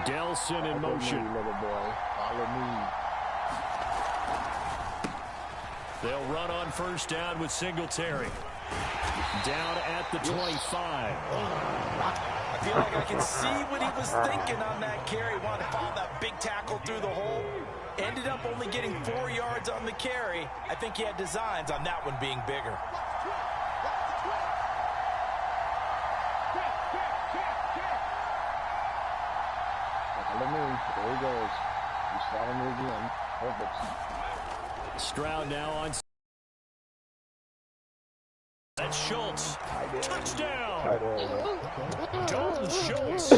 Delson in motion. Little boy. Follow me. They'll run on first down with Singletary. Down at the 25. I feel like I can see what he was thinking on that carry. Wanted to follow that big tackle through the hole. Ended up only getting 4 yards on the carry. I think he had designs on that one being bigger. Follow me. There he goes. He's following me again. Perfect. Stroud now on. That's Schultz. Touchdown. Dalton Schultz.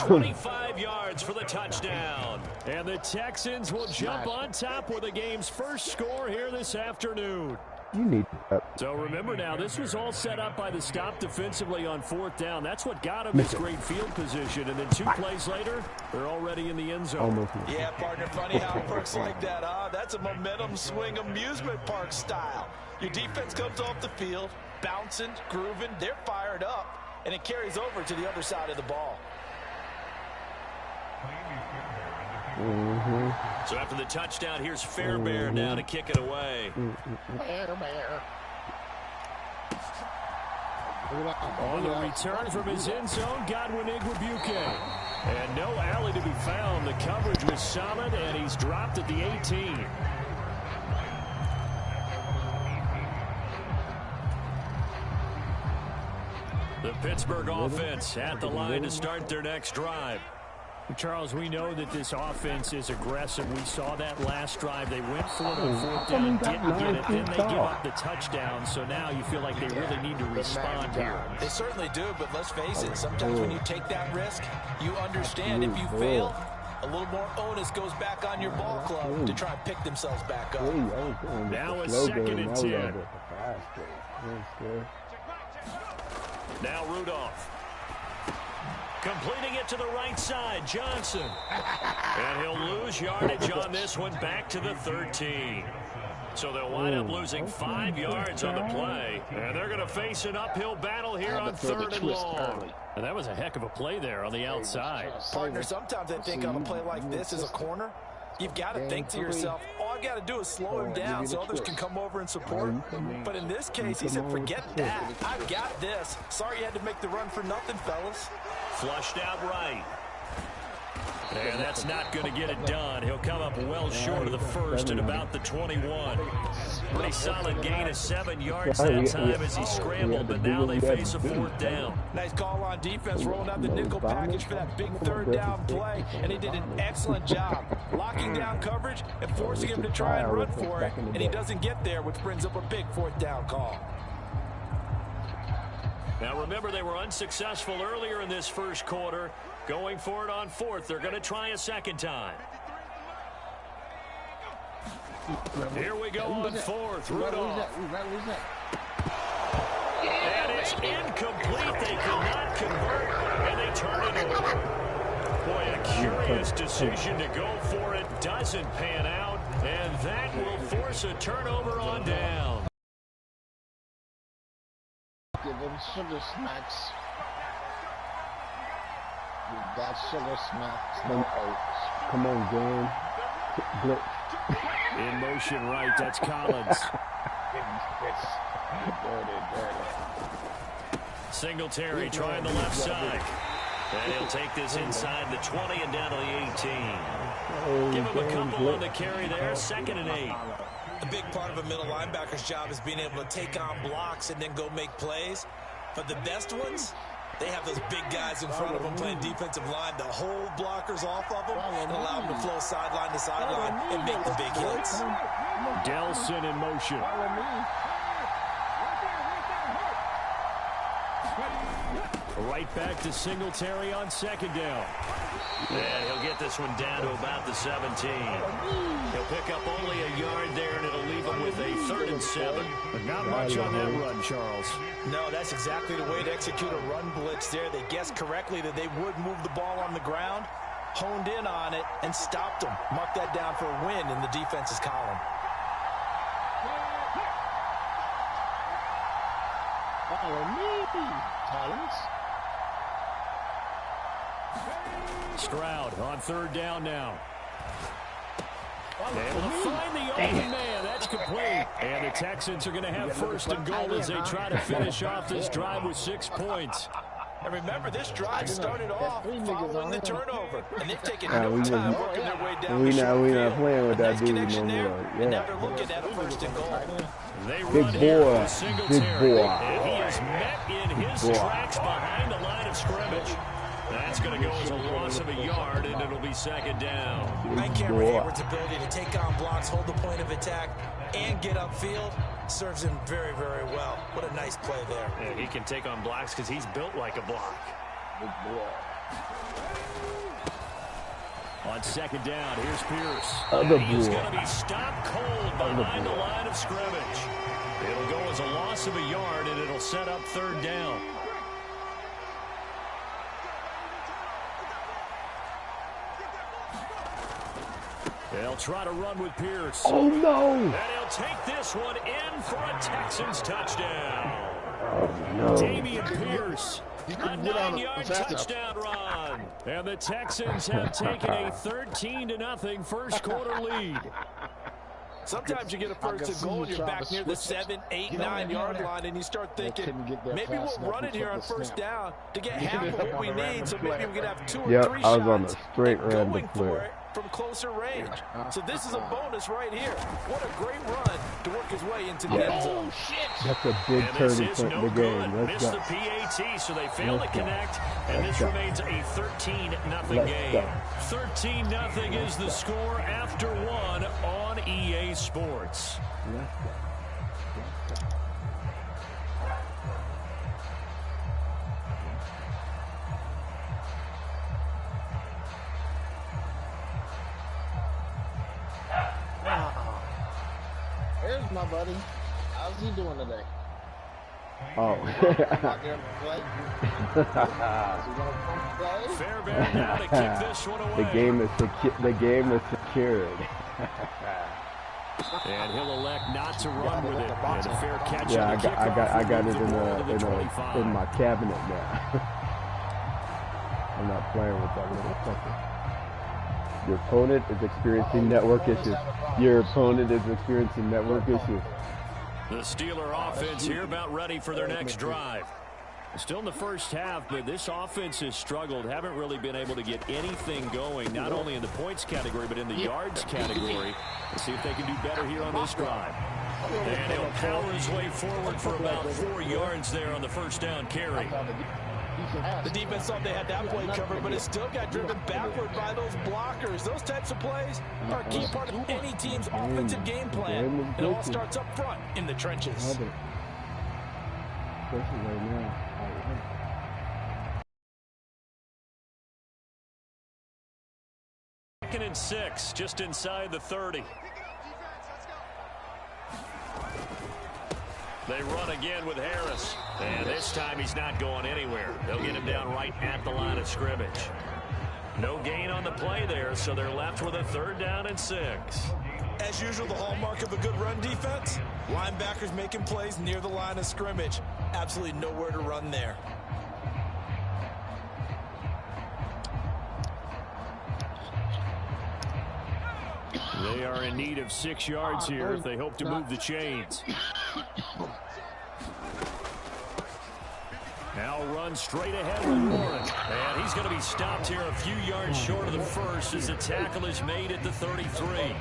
25 yards for the touchdown. And the Texans will jump on top with the game's first score here this afternoon. You need that. So remember now, this was all set up by the stop defensively on fourth down. That's what got him his great field position. And then 2 plays later, they're already in the end zone. Yeah, partner, funny how it works like that, huh? That's a momentum swing amusement park style. Your defense comes off the field, bouncing, grooving, they're fired up, and it carries over to the other side of the ball. So after the touchdown, here's Fairbairn now to kick it away. On the return from his end zone, Godwin Igwebuike. And no alley to be found. The coverage was solid, and he's dropped at the 18. The Pittsburgh offense at the line to start their next drive. Charles, we know that this offense is aggressive. We saw that last drive. They went for it on fourth down, didn't get it, then they give up the touchdown. So now you feel like they really need to respond here. They certainly do, but let's face it, sometimes when you take that risk, you understand if you fail, a little more onus goes back on your ball club to try and pick themselves back up. Now a 2nd and 10. Now Rudolph. Completing it to the right side, Johnson. And he'll lose yardage on this one back to the 13. So they'll wind up losing 5 yards on the play. And they're going to face an uphill battle here on 3rd and long. And that was a heck of a play there on the outside. Partner, sometimes I think on a play like this as a corner, you've got to think to yourself, all I've got to do is slow him down so others can come over and support. But in this case, he said, forget that. I've got this. Sorry you had to make the run for nothing, fellas. Flushed out right. And that's not going to get it done. He'll come up well short of the first at about the 21. Pretty solid gain of 7 yards that time as he scrambled, but now they face a 4th down. Nice call on defense, rolling out the nickel package for that big 3rd down play, and he did an excellent job locking down coverage and forcing him to try and run for it, and he doesn't get there, which brings up a big 4th down call. Now remember, they were unsuccessful earlier in this first quarter. Going for it on 4th. They're going to try a 2nd time. Here we go on 4th. Rudolph. And it's incomplete. They cannot convert, and they turn it over. Boy, a curious decision to go for it. Doesn't pan out, and that will force a turnover on down. Give him sugar smacks. You got sugar smacks. No oats. Come on, John. Blitz. In motion right, that's Collins. Singletary trying the left side. And he'll take this inside the 20 and down to the 18. Give him a couple on the carry there, 2nd and 8. A big part of a middle linebacker's job is being able to take on blocks and then go make plays. But the best ones, they have those big guys in front of them playing defensive line to hold blockers off of them and allow them to flow sideline to sideline and make the big hits. Delson in motion. Right back to Singletary on 2nd down. And he'll get this one down to about the 17. He'll pick up only a yard there, and it'll leave him with a 3rd and 7. But not much on that run, Charles. No, that's exactly the way to execute a run blitz there. They guessed correctly that they would move the ball on the ground, honed in on it, and stopped them. Mark that down for a win in the defense's column. Follow me, Collins. Stroud on third down now. Able to find the open man. That's complete. And the Texans are going to have first and goal as they try to finish off this drive with 6 points. And remember, this drive started off following the turnover. And they've taken no time working their way down the short we not playing with that dude no connection there. more. And now they're looking at a first and goal. They Big run here boy. with Big boy. And he is met in his tracks behind the line of scrimmage. That's going to go as a loss of a yard, and it'll be second down. And Cameron Hayward's ability to take on blocks, hold the point of attack, and get upfield serves him very, very well. What a nice play there. And he can take on blocks because he's built like a block. Big boy. On second down, here's Pierce. Other And he's boy. going to be stopped cold behind the line of scrimmage. It'll go as a loss of a yard, and it'll set up third down. They'll try to run with Pierce. Oh, no. And he'll take this one in for a Texans touchdown. Oh, no. Damian Pierce, a 9-yard touchdown run. And the Texans have taken a 13-0 first quarter lead. Sometimes you get a first and goal and you're back near the 7, 8, 9-yard line, and you start thinking, maybe we'll run it here on first down to get half of what we need, so maybe we can have 2 or 3 shots. I was on the straight run going to for play. it from closer range. So this is a bonus right here. What a great run to work his way into the end zone. That's a big And this turning is point no in the game. good. Let's Missed go. the PAT, so they fail to Let's go. connect, and this go. remains a 13-0 Let's game. go. 13-0 is the score after 1 on EA Sports. Let's go. There's my buddy. How's he doing today? Oh. Out there to play? Is he gonna come play? Fairbairn now to kick this one away. The game is secured. And he'll elect not to run with it. And a fair catch Yeah, on the I kickoff got will it move the ball to the 25. in my cabinet now. I'm not playing with that little sucker. Your opponent is experiencing network issues. Your opponent is experiencing network issues. The Steeler offense here about ready for their next drive. Still in the first half, but this offense has struggled. Haven't really been able to get anything going, not only in the points category, but in the yards category. Let's see if they can do better here on this drive. And he'll power his way forward for about 4 yards there on the first down carry. The defense thought they had that play covered, but it still got driven backward by those blockers. Those types of plays are a key part of any team's offensive game plan. It all starts up front in the trenches. Especially right now. Second and 6, just inside the 30. They run again with Harris. And this time he's not going anywhere. They'll get him down right at the line of scrimmage. No gain on the play there, so they're left with a 3rd down and 6. As usual, the hallmark of a good run defense, linebackers making plays near the line of scrimmage. Absolutely nowhere to run there. They are in need of 6 yards here if they hope to move the chains. Now run straight ahead with Warren. And he's going to be stopped here a few yards short of the first as the tackle is made at the 33.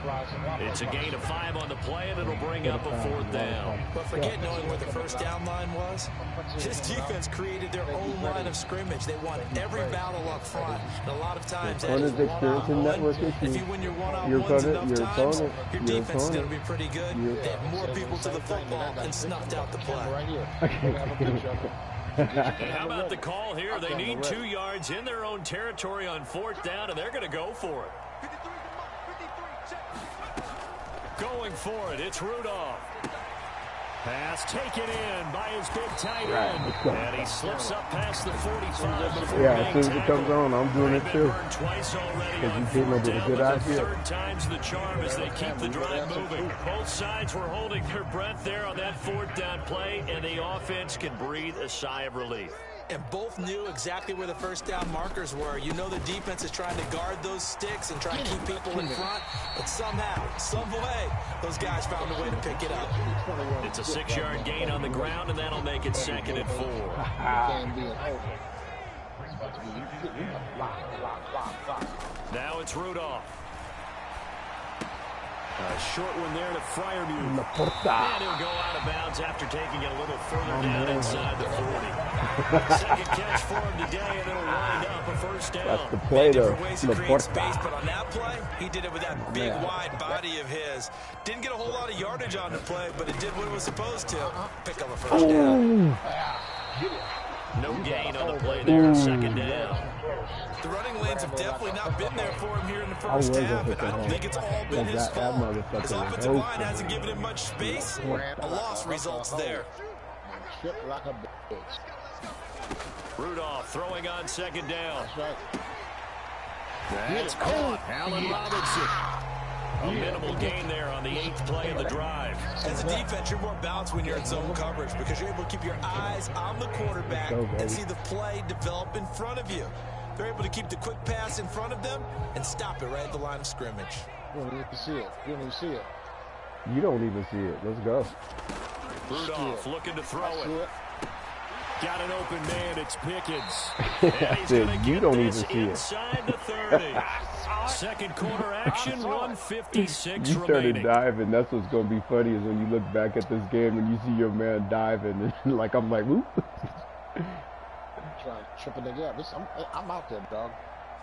It's a gain of 5 on the play, and it'll bring up a 4th down. But forget knowing where the first down line was. This defense created their own line of scrimmage. They won every battle up front. And a lot of times, that is one-on-one. If you win your one-on-ones enough times, your defense is going to be pretty good. They have more people to the football and snuffed out the play. And how about the call here? They need 2 yards in their own territory on 4th down, and they're going to go for it. Going for it, it's Rudolph. Pass taken in by his big tight end. And he slips up past the 45 before Yeah, as soon as it comes on, I'm doing it too. Twice already Because on you came up 4th with a down, good but the idea. 3rd time's the charm as they keep the drive moving. Both sides were holding their breath there on that 4th down play, and the offense can breathe a sigh of relief. and both knew exactly where the first down markers were. You know the defense is trying to guard those sticks and try to keep people in front, but somehow, some way, those guys found a way to pick it up. It's a 6-yard gain on the ground, and that'll make it 2nd and 4. Now it's Rudolph. A short one there to Freiermuth. And he'll go out of bounds after taking it a little further down inside the 40. Second catch for him today, and it'll wind up a first down. That's the play, though. Different ways to create space, but on that play, he did it with that big, wide body of his. Didn't get a whole lot of yardage on the play, but it did what it was supposed to. Pick up a first down. No gain on the play there, 2nd down. The running lanes have definitely not been there for him here in the first half, and I don't think it's all been his fault. His offensive line hasn't given him much space. A loss results there. Rudolph throwing on 2nd down. That's caught. Allen Robinson. A minimal gain there on the 8th play of the drive. As a defense, you're more balanced when you're in zone coverage because you're able to keep your eyes on the quarterback and see the play develop in front of you. They're able to keep the quick pass in front of them and stop it right at the line of scrimmage. You don't even see it. You don't even see it. You don't even see it. Let's go. Rudolph looking to throw it. Got an open man. It's Pickens. That's it. You don't even see it. Inside the 30. Second quarter action, 156 You started remaining. diving. That's what's going to be funny is when you look back at this game and you see your man diving. And like, I'm like, whoop. Trying to trip a nigga up. I'm out there, dog.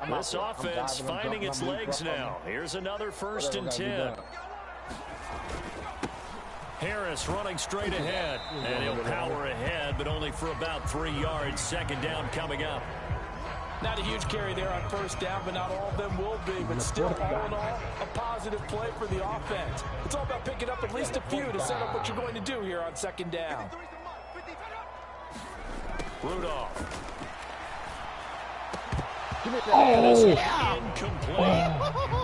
This offense finding its legs now. Here's another 1st and 10. Harris running straight ahead, and he'll power ahead, but only for about 3 yards. 2nd down coming up. Not a huge carry there on 1st down, but not all of them will be. But still, all in all, a positive play for the offense. It's all about picking up at least a few to set up what you're going to do here on 2nd down. Rudolph. Incomplete.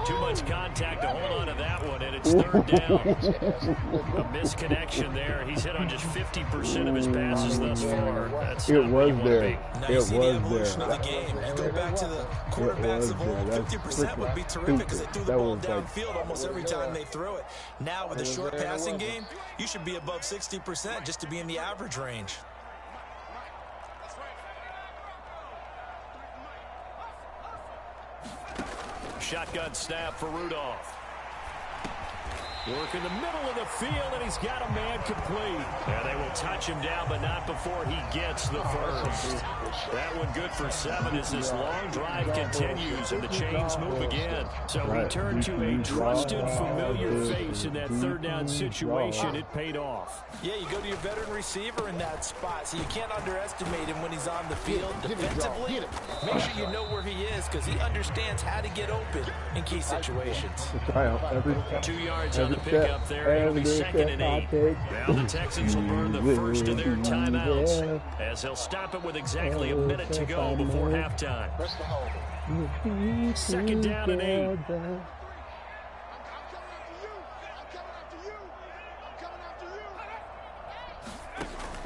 Too much contact to hold on to that one, and it's 3rd down. A misconnection there. He's hit on just 50% of his passes thus far. That's It was there. Now It you was see the evolution there. of the game. You go back to the quarterbacks of old, 50% would be terrific because they threw the ball downfield almost every time they threw it. Now with a short passing game, you should be above 60% just to be in the average range. Shotgun snap for Rudolph. Work in the middle of the field, and he's got a man complete. And they will touch him down, but not before he gets the first. That one good for 7 as this long drive continues and the chains move again. So he turned to a trusted, familiar face in that 3rd down situation. It paid off. Yeah, you go to your veteran receiver in that spot, so you can't underestimate him when he's on the field defensively. Make sure you know where he is because he understands how to get open in key situations. 2 yards on the pickup there. It'll be 2nd and 8. Now the Texans will burn the first of their timeouts as they'll stop it with exactly a minute to go before halftime. 2nd down and 8.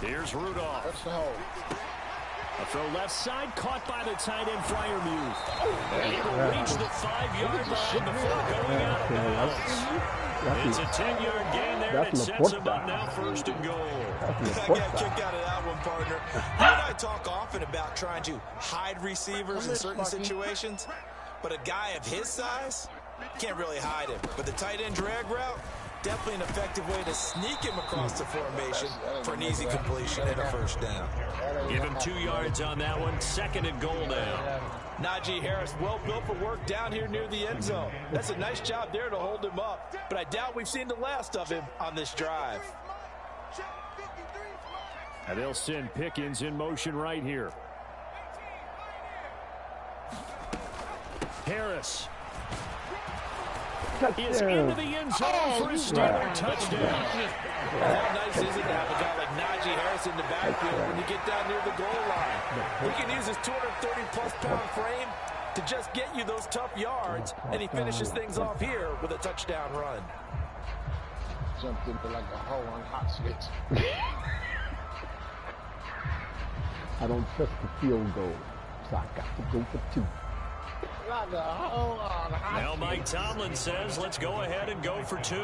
Here's Rudolph. A throw left side, caught by the tight end Freiermuth. And he will reach the 5-yard line before going out of bounds. It's a 10-yard gain there, and it sets him up now 1st and goal. I got a kick out of that one, partner. You and I talk often about trying to hide receivers in certain situations, but a guy of his size can't really hide him. But the tight end drag route, definitely an effective way to sneak him across the formation for an easy completion and a 1st down. Give him 2 yards on that one. 2nd and goal now. Najee Harris, well built for work down here near the end zone. That's a nice job there to hold him up. But I doubt we've seen the last of him on this drive. And they'll send Pickens in motion right here. Harris is into the end zone for a stealer touchdown. How nice is it to have a guy like Najee Harris in the backfield when you get down near the goal line? He can use his 230-plus pound frame to just get you those tough yards, and he finishes things off here with a touchdown run. Jumped into like a hole on hot switch. I don't trust the field goal, so I got to go for 2. Now Mike Tomlin says, let's go ahead and go for 2.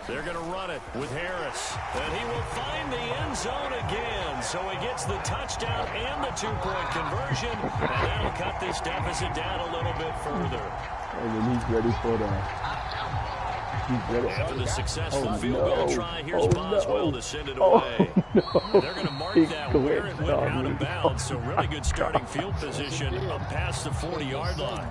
They're going to run it with Harris. And he will find the end zone again. So he gets the touchdown and the 2-point conversion. And that'll cut this deficit down a little bit further. And then he's ready for the... After the successful field goal try, here's Boswell to send it away. They're going to mark that where it went out of bounds. So really good starting field position up past the 40-yard line.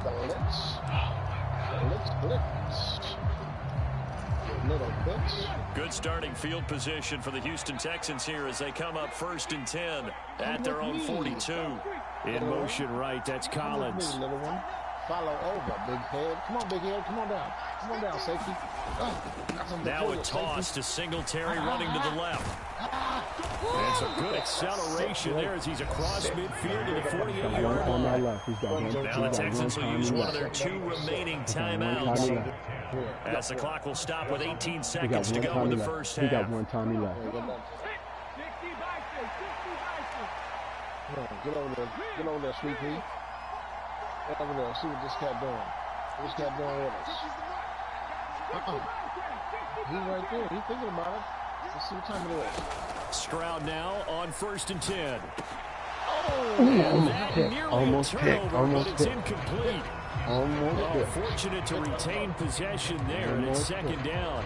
Good starting field position for the Houston Texans here as they come up 1st and 10 at their own 42. In motion right, that's Collins. Follow over, big head. Come on, big head. Come on down. Come on down, safety. Now a toss to Singletary running to the left. And some good acceleration there as he's across midfield to the 48-yard line. Now the Texans will use one of their 2 remaining timeouts as the clock will stop with 18 seconds to go in the first half. He got 1 time left. Get over there, Sweet Pea. Get over there, see what this cat doing. What this cat doing with us. He's right there. He's thinking about it. Let's see what time it is. Stroud now on 1st and 10. Almost picked. But it's incomplete. Almost fortunate to retain possession there, and it's 2nd down.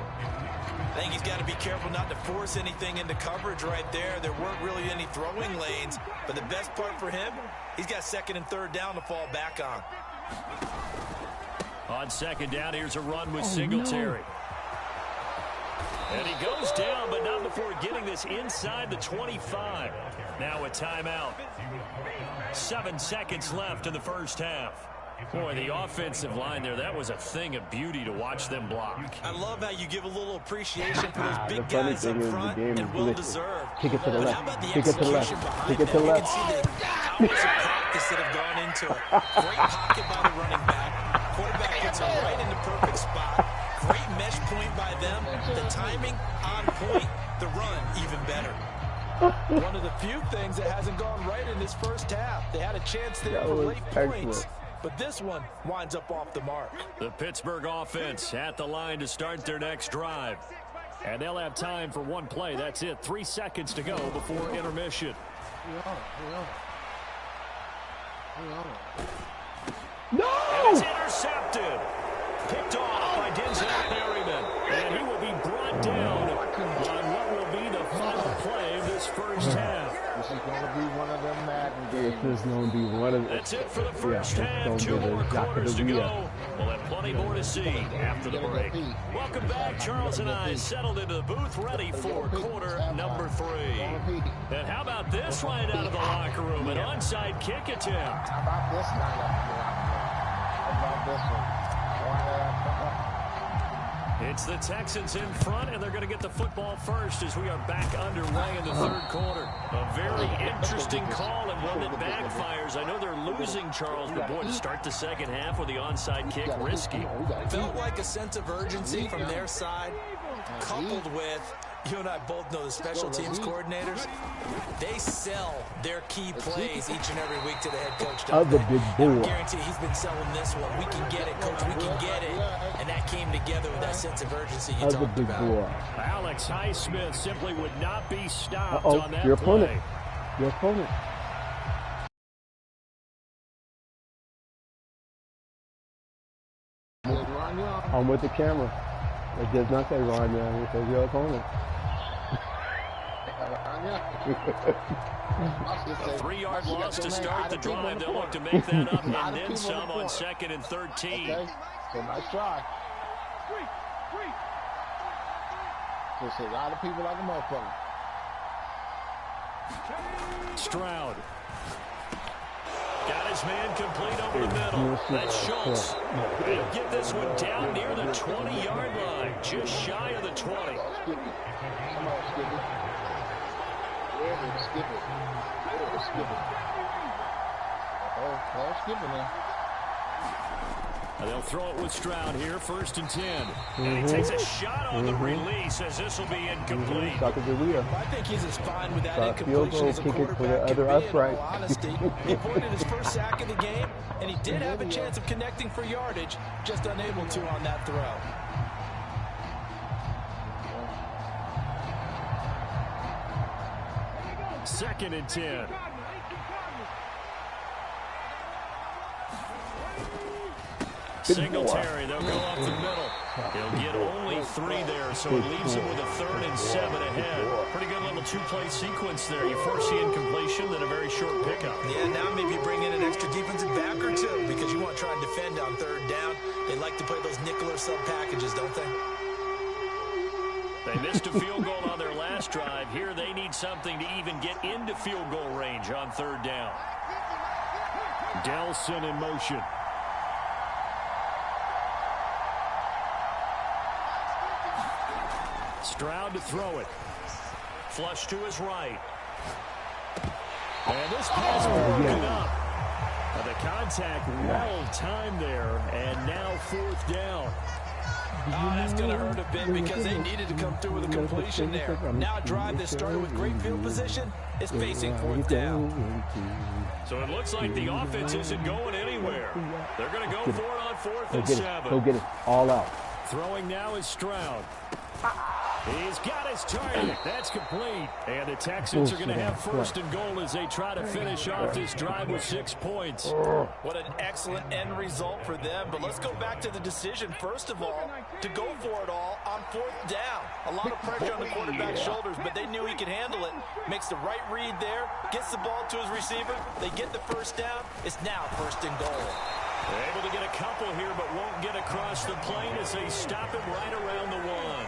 I think he's got to be careful not to force anything into coverage right there. There weren't really any throwing lanes, but the best part for him, he's got 2nd and 3rd down to fall back on. On 2nd down, here's a run with Singletary. And he goes down, but not before getting this inside the 25. Now a timeout. 7 seconds left in the first half. Boy, the offensive line there, that was a thing of beauty to watch them block. I love how you give a little appreciation for those big guys up front, and well-deserved. Kick it to the left. How about the Kick it to the left. execution behind Kick it to the that? left. You can see the hours of practice that have gone into it. Great pocket by the running back. Quarterback puts him right in the perfect spot. Great mesh point by them. The timing on point. The run even better. One of the few things that hasn't gone right in this first half. They had a chance there for late points, but this one winds up off the mark. The Pittsburgh offense at the line to start their next drive. And they'll have time for 1 play. That's it. 3 seconds to go before intermission. No! And it's intercepted. Picked off by Denzel Perryman. And he will be brought down on what will be the final play of this first half. This is going to be one of them Madden games. This is going to be one of them. That's it for the first half. 2 more quarters to go. We'll have plenty more to see after the break. Welcome back. Charles and I settled into the booth ready for quarter number 3. And how about this right out of the locker room? An onside kick attempt. How about this one? How about this one? It's the Texans in front, and they're going to get the football first as we are back underway in the 3rd quarter. A very interesting call and one that backfires. I know they're losing, Charles, but boy, to start the 2nd half with the onside kick, risky. Felt like a sense of urgency from their side, coupled with, you and I both know the special teams coordinators, they sell their key plays each and every week to the head coach. Other big boy. I guarantee he's been selling this one. We can get it, coach. We can get it. And that came together with that sense of urgency you Other talked big about. boy. Alex Highsmith simply would not be stopped Uh-oh, on that your play. opponent. Your opponent. I'm with the camera. It does not say Ron Young. It says your opponent. A 3-yard loss to start the drive. They'll look to make that up and then some on 2nd and 13. Okay, so nice try. Just a lot of people like a motherfucker. Stroud. Got his man complete over the middle. That's Schultz. They'll get this one down near the 20-yard line, just shy of the 20. Come on, skip it. Yeah, skip it. Yeah, skip it. Oh, skip it now. And they'll throw it with Stroud here, 1st and 10. And he takes a shot on the release as this will be incomplete. I think he's as fine with that incompletion as a quarterback can be, in all honesty. He avoided his first sack of the game, and he did have a chance of connecting for yardage, just unable to on that throw. Second and 10. Singletary, they'll go up the middle. He'll get only 3 there, so it leaves him with a 3rd and 7 ahead. Pretty good little 2-play sequence there. You force the incompletion, then a very short pickup. Yeah, now maybe bring in an extra defensive back or two because you want to try and defend on 3rd down. They like to play those nickel or sub packages, don't they? They missed a field goal on their last drive. Here they need something to even get into field goal range on 3rd down. Delson in motion. Stroud to throw it. Flush to his right. And this pass broken up. The contact well timed there, and now 4th down. Oh, that's going to hurt a bit because they needed to come through with a completion there. Now a drive that started with great field position is facing 4th down. So it looks like the offense isn't going anywhere. They're going to go for it on 4th and 7. Go get it. All out. Throwing now is Stroud. He's got his target. That's complete. And the Texans are going to have 1st and goal as they try to finish off this drive with 6 points. What an excellent end result for them. But let's go back to the decision, first of all, to go for it all on 4th down. A lot of pressure on the quarterback's shoulders, but they knew he could handle it. Makes the right read there, gets the ball to his receiver. They get the 1st down. It's now 1st and goal. They're able to get a couple here, but won't get across the plane as they stop him right around the 1.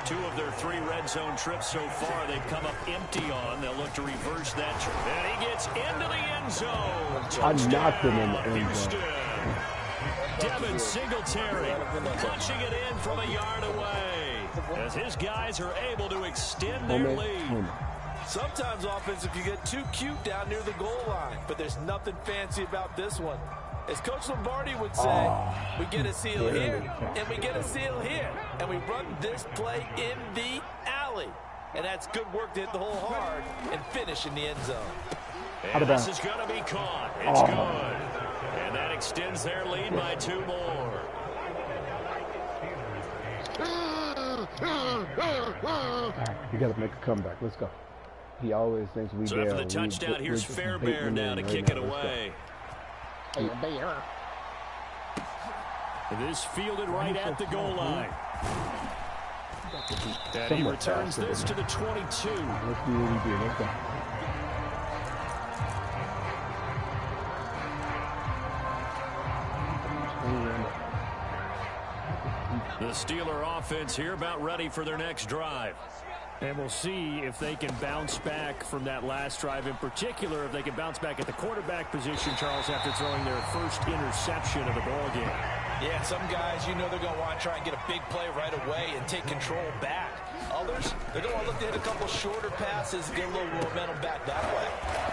2 of their 3 red zone trips so far they've come up empty on. They'll look to reverse that. And he gets into the end zone. I knocked him in the end zone. Devin Singletary punching it in from a yard away as his guys are able to extend their lead. Sometimes offense, if you get too cute down near the goal line, but there's nothing fancy about this one. As Coach Lombardi would say, we get a seal here, and we get a seal here, and we run this play in the alley. And that's good work to hit the hole hard and finish in the end zone. And this is going to be caught. It's good. And that extends their lead by 2 more. You got to make a comeback. Let's go. He always thinks we So after the touchdown, here's Fairbairn now to kick it away. This fielded right at the goal line. And he returns this to the 22. Let's do what we do. Let's go. The Steeler offense here about ready for their next drive. And we'll see if they can bounce back from that last drive. In particular, if they can bounce back at the quarterback position, Charles, after throwing their first interception of the ballgame. Yeah, some guys, you know they're going to want to try and get a big play right away and take control back. Others, they're going to want to look to hit a couple shorter passes and get a little momentum back that way.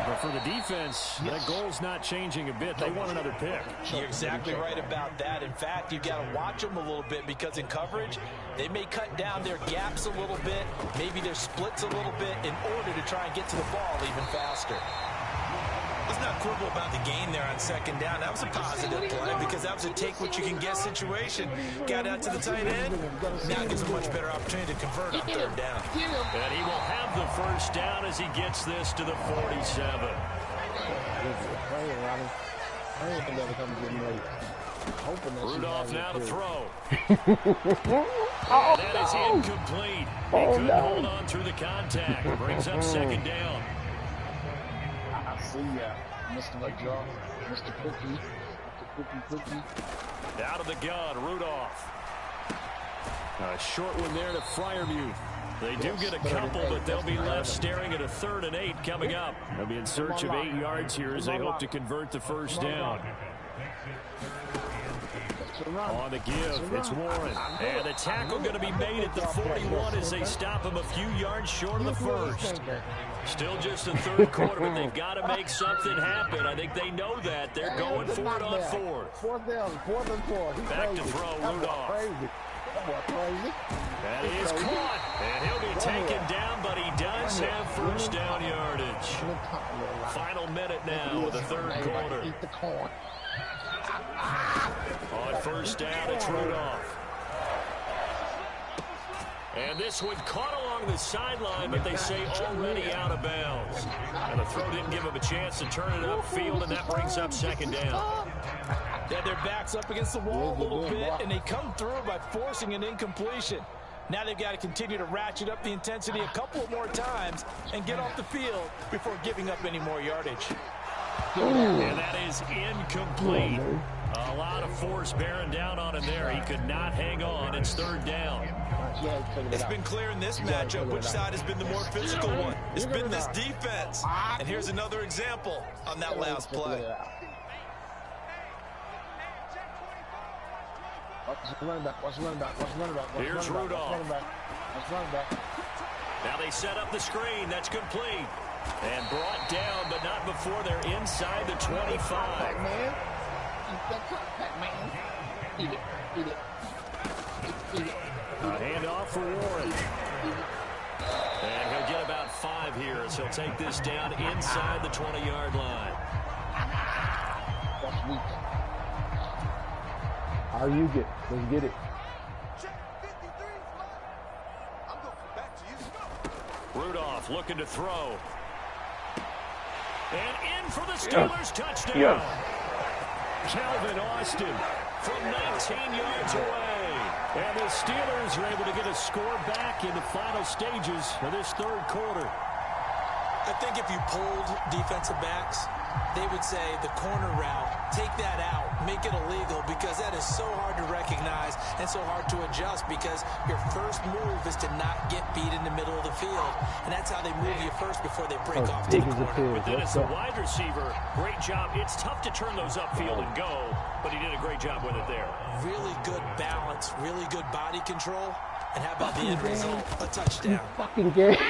But for the defense, that goal's not changing a bit. They want another pick. You're exactly right about that. In fact, you've got to watch them a little bit because in coverage, they may cut down their gaps a little bit, maybe their splits a little bit in order to try and get to the ball even faster. Let's not quibble about the gain there on 2nd down. That was a positive play because that was a take-what-you-can-get situation. Got out to the tight end. Now gives a much better opportunity to convert on 3rd down. And he will have the 1st down as he gets this to the 47. Rudolph now to throw. And that is incomplete. He couldn't hold on through the contact. Brings up 2nd down. See ya, Mr. McJaw, Mr. Cookie, Mr. Cookie. Out of the gun, Rudolph. A short one there to Freiermuth. They do get a couple, but they'll be left staring at a 3rd and 8 coming up. They'll be in search of 8 yards here as they hope to convert the 1st down. On the give, it's Warren. And the tackle going to be made at the 41 as they stop him a few yards short of the 1st. Still just the 3rd quarter, but they've got to make something happen. I think they know that. They're going for 4th on 4th. 4th down, 4th and 4. Back to throw, Rudolph. Crazy. Crazy. That is caught, and he'll be taken down, but he does have first down yardage. Final minute now of the 3rd quarter. Eat the corn. On first down, it's Rudolph. And this one caught along the sideline, but they say already out of bounds. And the throw didn't give him a chance to turn it upfield, and that brings up 2nd down. They had their backs up against the wall a little bit, and they come through by forcing an incompletion. Now they've got to continue to ratchet up the intensity a couple more times and get off the field before giving up any more yardage. And that is incomplete. A lot of force bearing down on him there. He could not hang on. It's 3rd down. It's been clear in this matchup which side has been the more physical one. It's been this defense. And here's another example on that last play. Here's Rudolph. Now they set up the screen. That's complete. And brought down, but not before they're inside the 25. Man. Eat that cutback, man. Eat it. Eat it. Eat it. A handoff for Warren. And he'll get about 5 here as he'll take this down inside the 20-yard line. That's weak. How you get? Let's get it. Rudolph looking to throw. And in for the Steelers touchdown. Yes. Calvin Austin from 19 yards away. And the Steelers are able to get a score back in the final stages of this 3rd quarter. I think if you polled defensive backs, they would say the corner route, take that out, make it illegal, because that is so hard to recognize and so hard to adjust, because your first move is to not get beat in the middle of the field. And that's how they move you first before they break off to the corner. But then as a wide receiver, great job. It's tough to turn those upfield and go, but he did a great job with it there. Really good balance, really good body control. And how about the end result? A touchdown. Fucking game.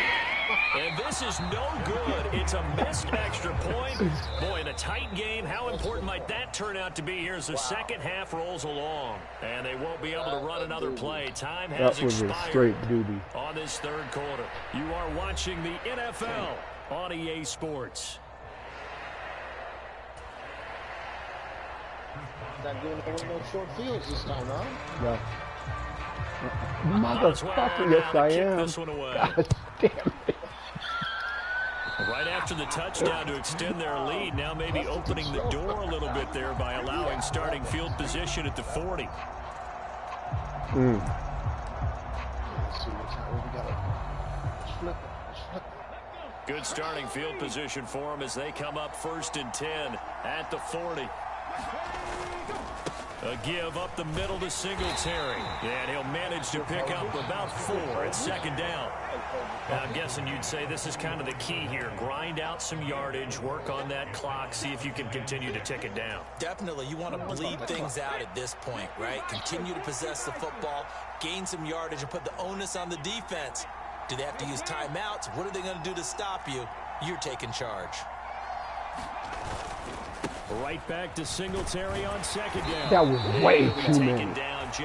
And this is no good. It's a missed extra point. Boy, in a tight game, how important might that turn out to be here as the second half rolls along? And they won't be able to run another play. Time has expired a straight duty on this 3rd quarter. You are watching the NFL on EA Sports. Not doing no short fields this time, huh? Yeah. Motherfucker, yes I am. This one away. God damn it. Right after the touchdown to extend their lead, now maybe opening the door a little bit there by allowing starting field position at the 40. Good starting field position for them as they come up 1st and 10 at the 40. A give up the middle to Singletary. And he'll manage to pick up about 4 at 2nd down. Now, I'm guessing you'd say this is kind of the key here. Grind out some yardage, work on that clock, see if you can continue to tick it down. Definitely. You want to bleed things out at this point, right? Continue to possess the football, gain some yardage, and put the onus on the defense. Do they have to use timeouts? What are they going to do to stop you? You're taking charge. Right back to Singletary on 2nd down. That was way too many. That was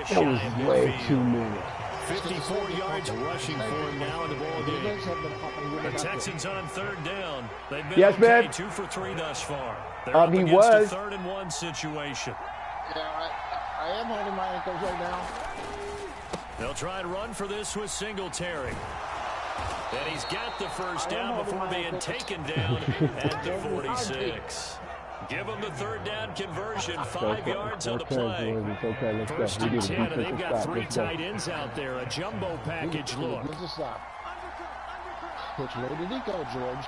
way too many. 54 yards rushing for him now in the ball game. The Texans on 3rd down. They've been okay, 2 for 3 thus far. They're up against a 3rd and 1 situation. Yeah, I am holding my ankles right now. They'll try and run for this with Singletary. And he's got the first down before being taken down at the 46. Give them the 3rd down conversion, 5 yards on the play. Okay, 1st and 10, and they've got 3 tight ends out there. A jumbo package look. Which way did he go, George?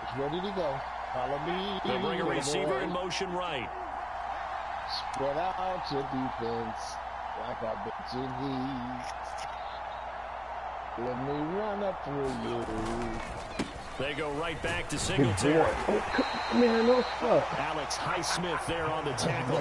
Which way did he go? Follow me. They'll bring a receiver in motion right. Spread out to defense. Like I've been to thee. Let me run up through you. They go right back to Singletary. Man, no stuff. Alex Highsmith there on the tackle.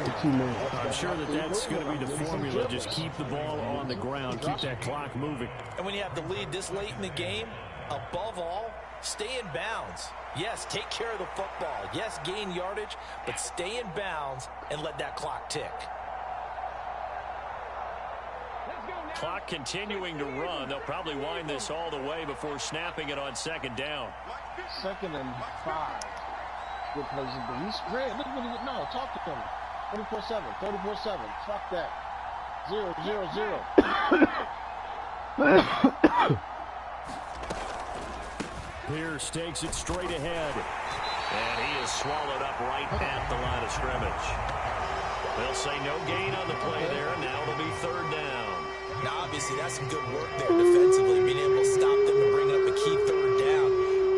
I'm sure that's going to be the formula. Just keep the ball on the ground. Keep that clock moving. And when you have the lead this late in the game, above all, Stay in bounds. Yes, take care of the football. Yes, gain yardage, but stay in bounds and let that clock tick. Clock continuing to run. They'll probably wind this all the way before snapping it on second down. 2nd and 5. Good plays. He's spread. Look what he did. No, talk to him. 24-7. 34-7. Fuck that. 0-0-0. Pierce takes it straight ahead. And he is swallowed up right at the line of scrimmage. They'll say no gain on the play there. Now it'll be 3rd down. Now, obviously, that's some good work there defensively, being able to stop them and bring up a key 3rd down.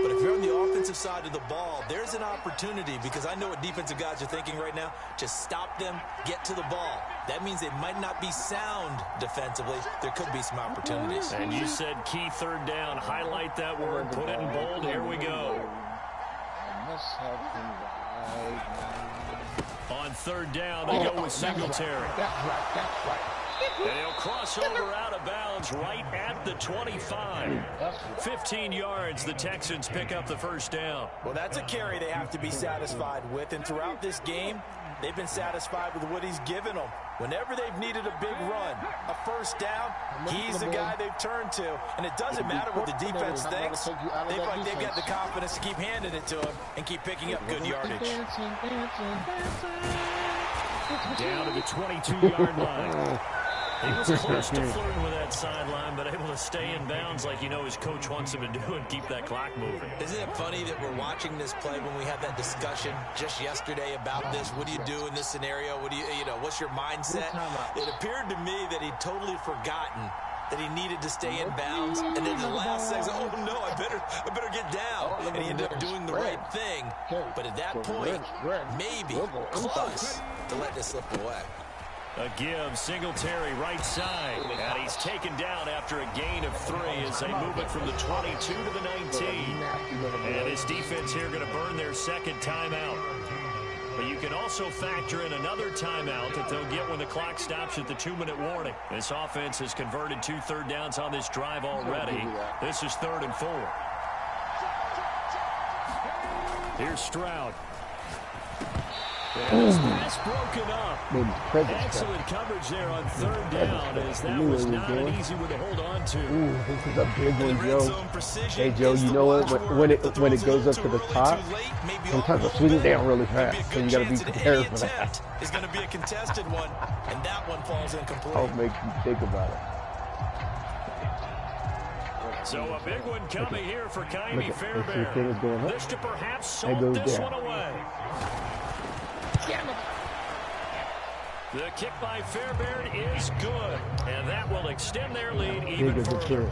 But if you're on the offensive side of the ball, there's an opportunity, because I know what defensive guys are thinking right now. Just stop them, get to the ball. That means they might not be sound defensively. There could be some opportunities. And you said key 3rd down. Highlight that word. Put it in bold. Here we go. On 3rd down, they go with Singletary. That's right. And he'll cross over out of bounds right at the 25. 15 yards, the Texans pick up the 1st down. Well, that's a carry they have to be satisfied with. And throughout this game, they've been satisfied with what he's given them. Whenever they've needed a big run, a 1st down, he's the guy they've turned to. And it doesn't matter what the defense thinks. They feel like they've got the confidence to keep handing it to him and keep picking up good yardage. Down to the 22-yard line. He was close to flirting with that sideline, but able to stay in bounds like his coach wants him to do and keep that clock moving. Isn't it funny that we're watching this play when we had that discussion just yesterday about this? What do you do in this scenario? What do what's your mindset? It appeared to me that he'd totally forgotten that he needed to stay in bounds, and then the last second, oh no, I better get down, and he ended up doing the right thing. But at that point, maybe close to let this slip away. A give, Singletary right side, and he's taken down after a gain of 3 as they move it from the 22 to the 19. And this defense here going to burn their 2nd timeout. But you can also factor in another timeout that they'll get when the clock stops at the 2-minute warning. This offense has converted 2 third downs on this drive already. This is 3rd and 4. Here's Stroud. And his pass broken up. Excellent coverage there on 3rd down, as that was not an easy one to hold on to. Ooh, this is a big one, Joe. Hey, Joe, you know what? When it goes up to the top, sometimes it swings down really fast, so you got to be prepared for that. It's going to be a contested one, and that one falls incomplete. I'll make you think about it. So a big one coming here for Kaimi Fairbairn. This to perhaps salt this one away. The kick by Fairbairn is good, and that will extend their lead even further.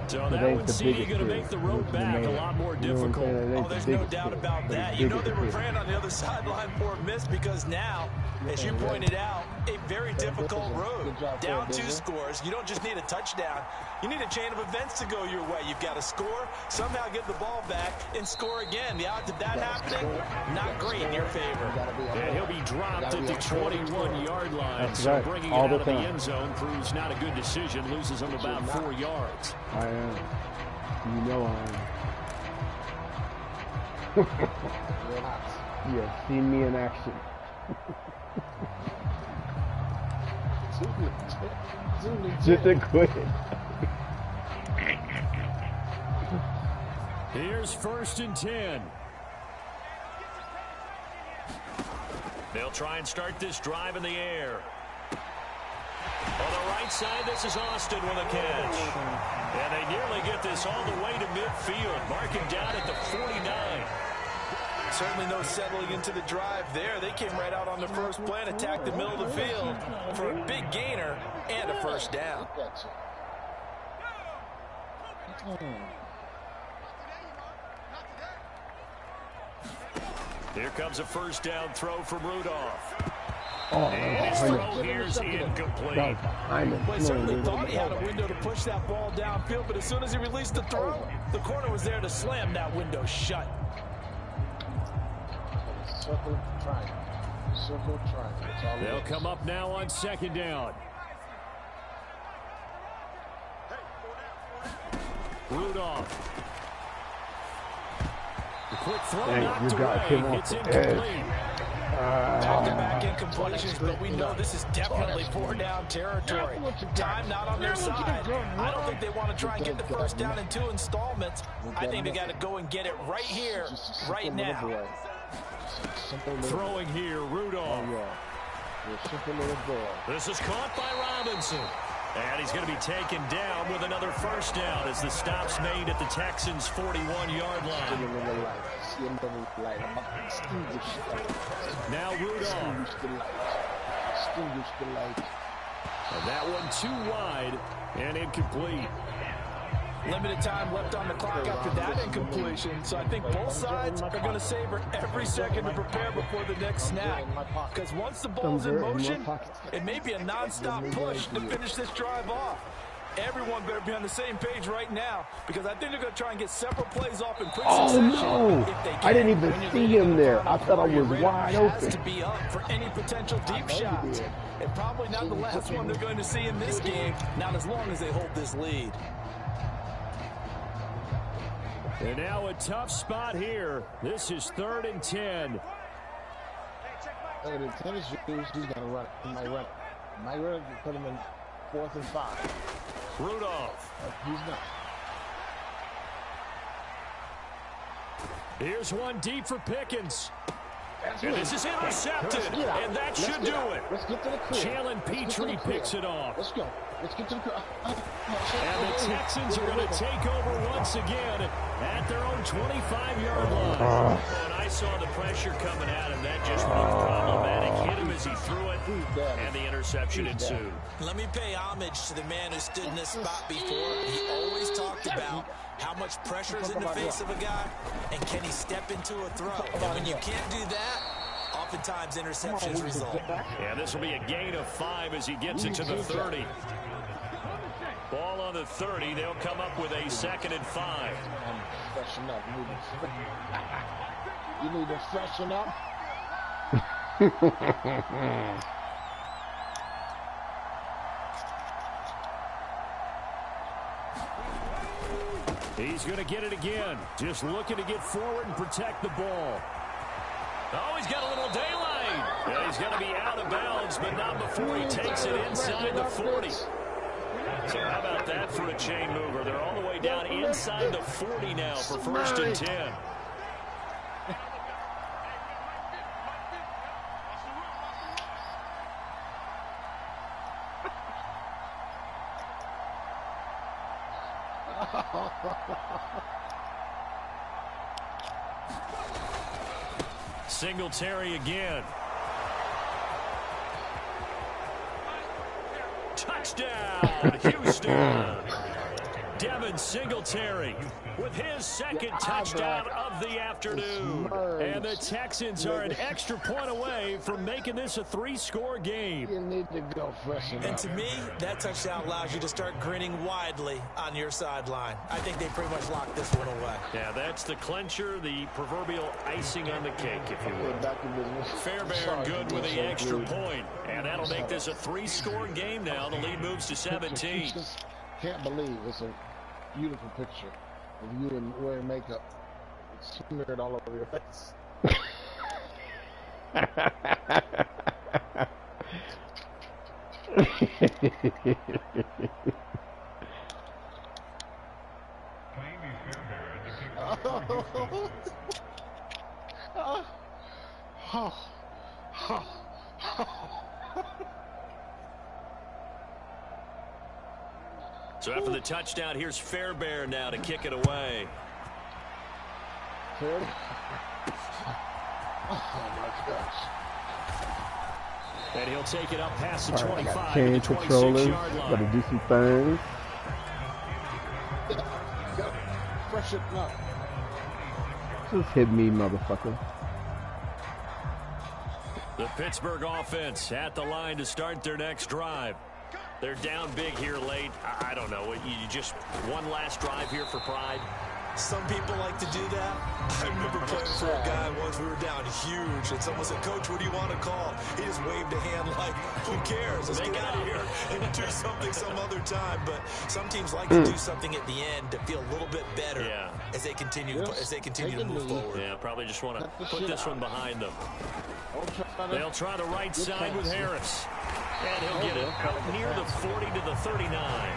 So that would see going to make the road back a lot more difficult. Oh, there's no doubt about that. You know they were praying on the other sideline for a miss, because now, as you pointed out, a very difficult road. Down 2 scores. You don't just need a touchdown. You need a chain of events to go your way. You've got to score, somehow get the ball back, and score again. The odds of that happening, not great in your favor. And he'll be dropped at the 21-yard line. So bringing it out of the end zone proves not a good decision. Loses him about 4 yards. I am. You know I am. You have seen me in action. Just a quit. Here's 1st and 10. They'll try and start this drive in the air. On the right side, this is Austin with a catch. And they nearly get this all the way to midfield. Marking down at the 49. Certainly no settling into the drive there. They came right out on the first play and attacked the middle of the field for a big gainer and a 1st down. Here comes a 1st down throw from Rudolph. And his throw here's incomplete. Well, he certainly thought he had a window to push that ball downfield, but as soon as he released the throw, the corner was there to slam that window shut. Circle triangle. Circle triangle. They'll come up now on 2nd down. Rudolph. Quick throw Dang, knocked you got away. him off It's the incomplete. Back-to-back incompletions, but we know this is definitely 4-down territory. Time not on their side. I don't think they want to try and get the first down in 2 installments. I think they got to go and get it right here, right now. Throwing here, Rudolph. This is caught by Robinson. And he's going to be taken down with another first down as the stop's made at the Texans' 41-yard line. Now Rudolph. And that one too wide and incomplete. Limited time left on the clock after that incompletion, so I think both sides are going to savor every second to prepare before the next snap. Because once the ball's in motion, it may be a non-stop push to finish this drive off. Everyone better be on the same page right now, because I think they're going to try and get several plays off in quick succession. Oh, no. I didn't even see him there. I thought I was wide open. To be up for any potential deep shots. And probably not the last one they're going to see in this game, not as long as they hold this lead. And now a tough spot here. This is 3rd and 10. 3rd and 10 is used. He's going to run it. He might run it. Might run it and put him in 4th and 5. Rudolph. He's not. Here's one deep for Pickens. And this is intercepted. And that should do it. Let's get to the crib. Jalen Petrie picks it off. Let's go. Let's get to the crib. And the Texans are going to take over once again at their own 25-yard line. And I saw the pressure coming at him. That just proved problematic. Hit him as he threw it, and the interception ensued. Let me pay homage to the man who stood in this spot before. He always talked about how much pressure is in the face of a guy, and can he step into a throw. And when you can't do that, oftentimes interceptions result. Yeah, this will be a gain of 5 as he gets it to the 30. Ball on the 30. They'll come up with a 2nd and 5. Freshen up. You need to freshen up. He's going to get it again. Just looking to get forward and protect the ball. Oh, he's got a little daylight. Yeah, he's going to be out of bounds, but not before he takes it inside the 40. So how about that for a chain mover? They're all the way down inside the 40 now for 1st and 10. Singletary again. Touchdown, Houston. Devin Singletary with his 2nd touchdown of the afternoon. And the Texans are an extra point away from making this a 3-score game. You need to go freshen up. And to me, that touchdown allows you to start grinning widely on your sideline. I think they pretty much locked this one away. Yeah, that's the clincher, the proverbial icing on the cake, if you will. Fairbairn good with the extra point. And that'll make this a 3-score game now. The lead moves to 17. Can't believe it's a beautiful picture of you and wearing makeup. It's smeared all over your face. So after the touchdown, here's Fairbairn now to kick it away. Oh my gosh. And he'll take it up past the 25 Chain to the controllers, 26-yard line. gotta do some things. Freshen up. Just hit me, motherfucker. The Pittsburgh offense at the line to start their next drive. They're down big here late. I don't know. You just one last drive here for pride. Some people like to do that. I remember playing for a guy once. We were down huge, and someone said, "Coach, what do you want to call?" He just waved a hand like, "Who cares? Let's get out of here and do something some other time." But some teams like to do something at the end to feel a little bit better as they continue to move forward. Yeah, probably just want to put this one behind them. They'll try the right side with Harris. And he'll get it up near the 40 to the 39.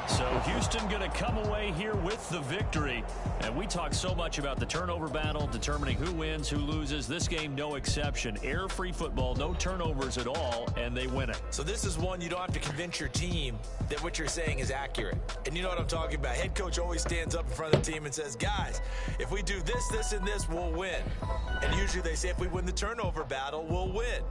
So Houston going to come away here with the victory. And we talk so much about the turnover battle, determining who wins, who loses. This game, no exception. Air-free football, no turnovers at all, and they win it. So this is one you don't have to convince your team that what you're saying is accurate. And you know what I'm talking about. Head coach always stands up in front of the team and says, "Guys, if we do this, this, and this, we'll win." And usually they say if we win the turnover battle, we'll win.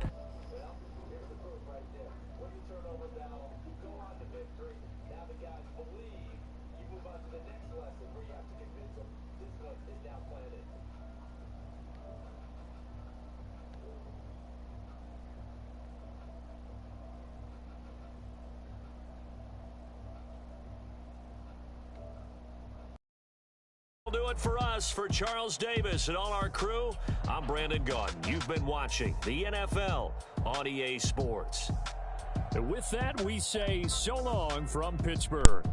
Do it for us, for Charles Davis and all our crew. I'm Brandon Gaudin. You've been watching the NFL on EA Sports. And with that, we say so long from Pittsburgh.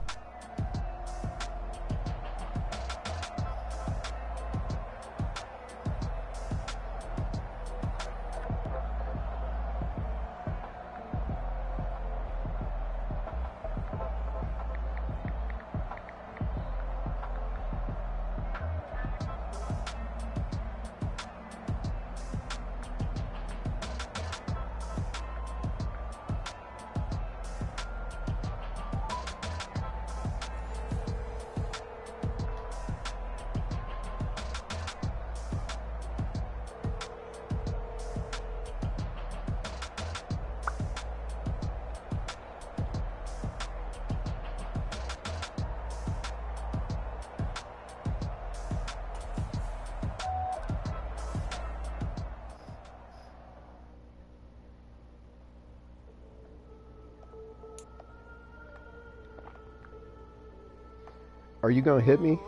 Are you gonna hit me?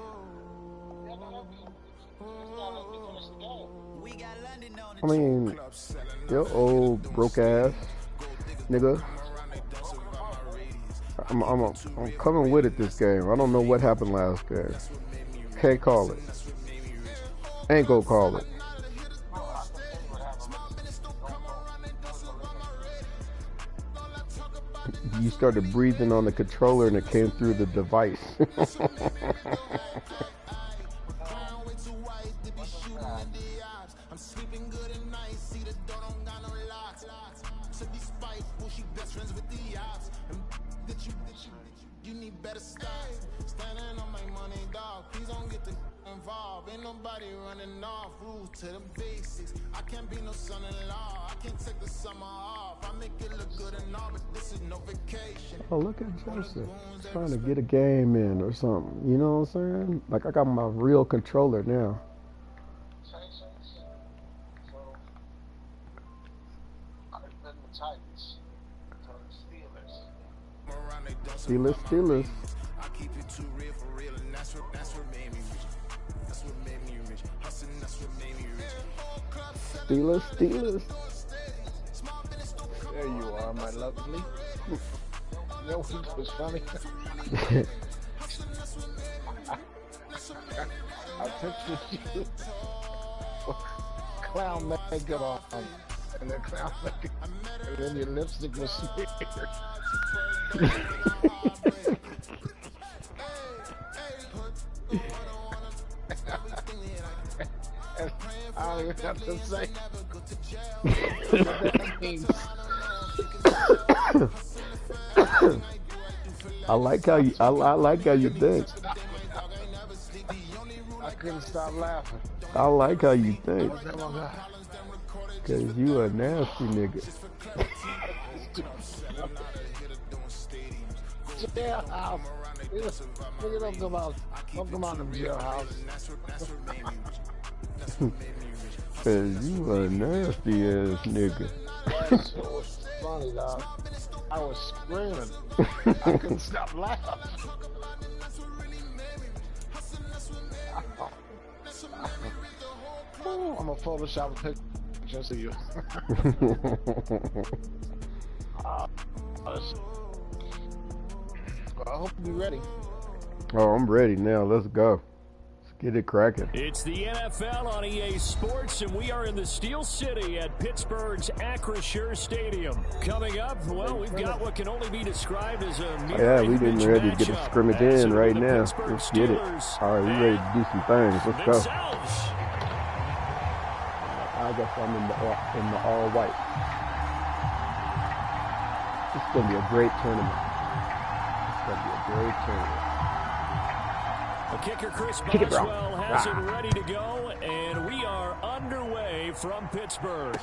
I mean, your old broke ass nigga. I'm coming with it this game. I don't know what happened last game. Can't call it. Ain't gonna call it. You started breathing on the controller and it came through the device. Oh, look at Joseph trying to get a game in or something. You know what I'm saying? Like, I got my real controller now. Steelers. Steelers. There you are, my lovely. You know what was funny? I pictured you clown makeup on, and the clown makeup, and then your lipstick was smeared. I don't even have to say what that means. I like how you think. I couldn't stop laughing. I like how you think. Cause you a nasty nigga. Jailhouse. Nigga, don't come out of the jailhouse. Cause you a nasty ass nigga. That shit was funny, dog. I was screaming. I couldn't stop laughing. Ooh, I'm gonna Photoshop a picture of you. I hope you're ready. Oh, I'm ready now. Let's go. Let's get it cracking. It's the NFL on EA Sports, and we are in the Steel City at Pittsburgh's Acrisure Stadium. Coming up, well, we've got what can only be described as a mirror we getting ready to get a scrimmage in right now. Let's get it. All right, we ready to do some things. Let's go. I guess I'm in the all white. This is gonna be a great tournament. It's gonna be a great tournament. The kicker, Chris Boswell, has it ready to go, and we are underway from Pittsburgh.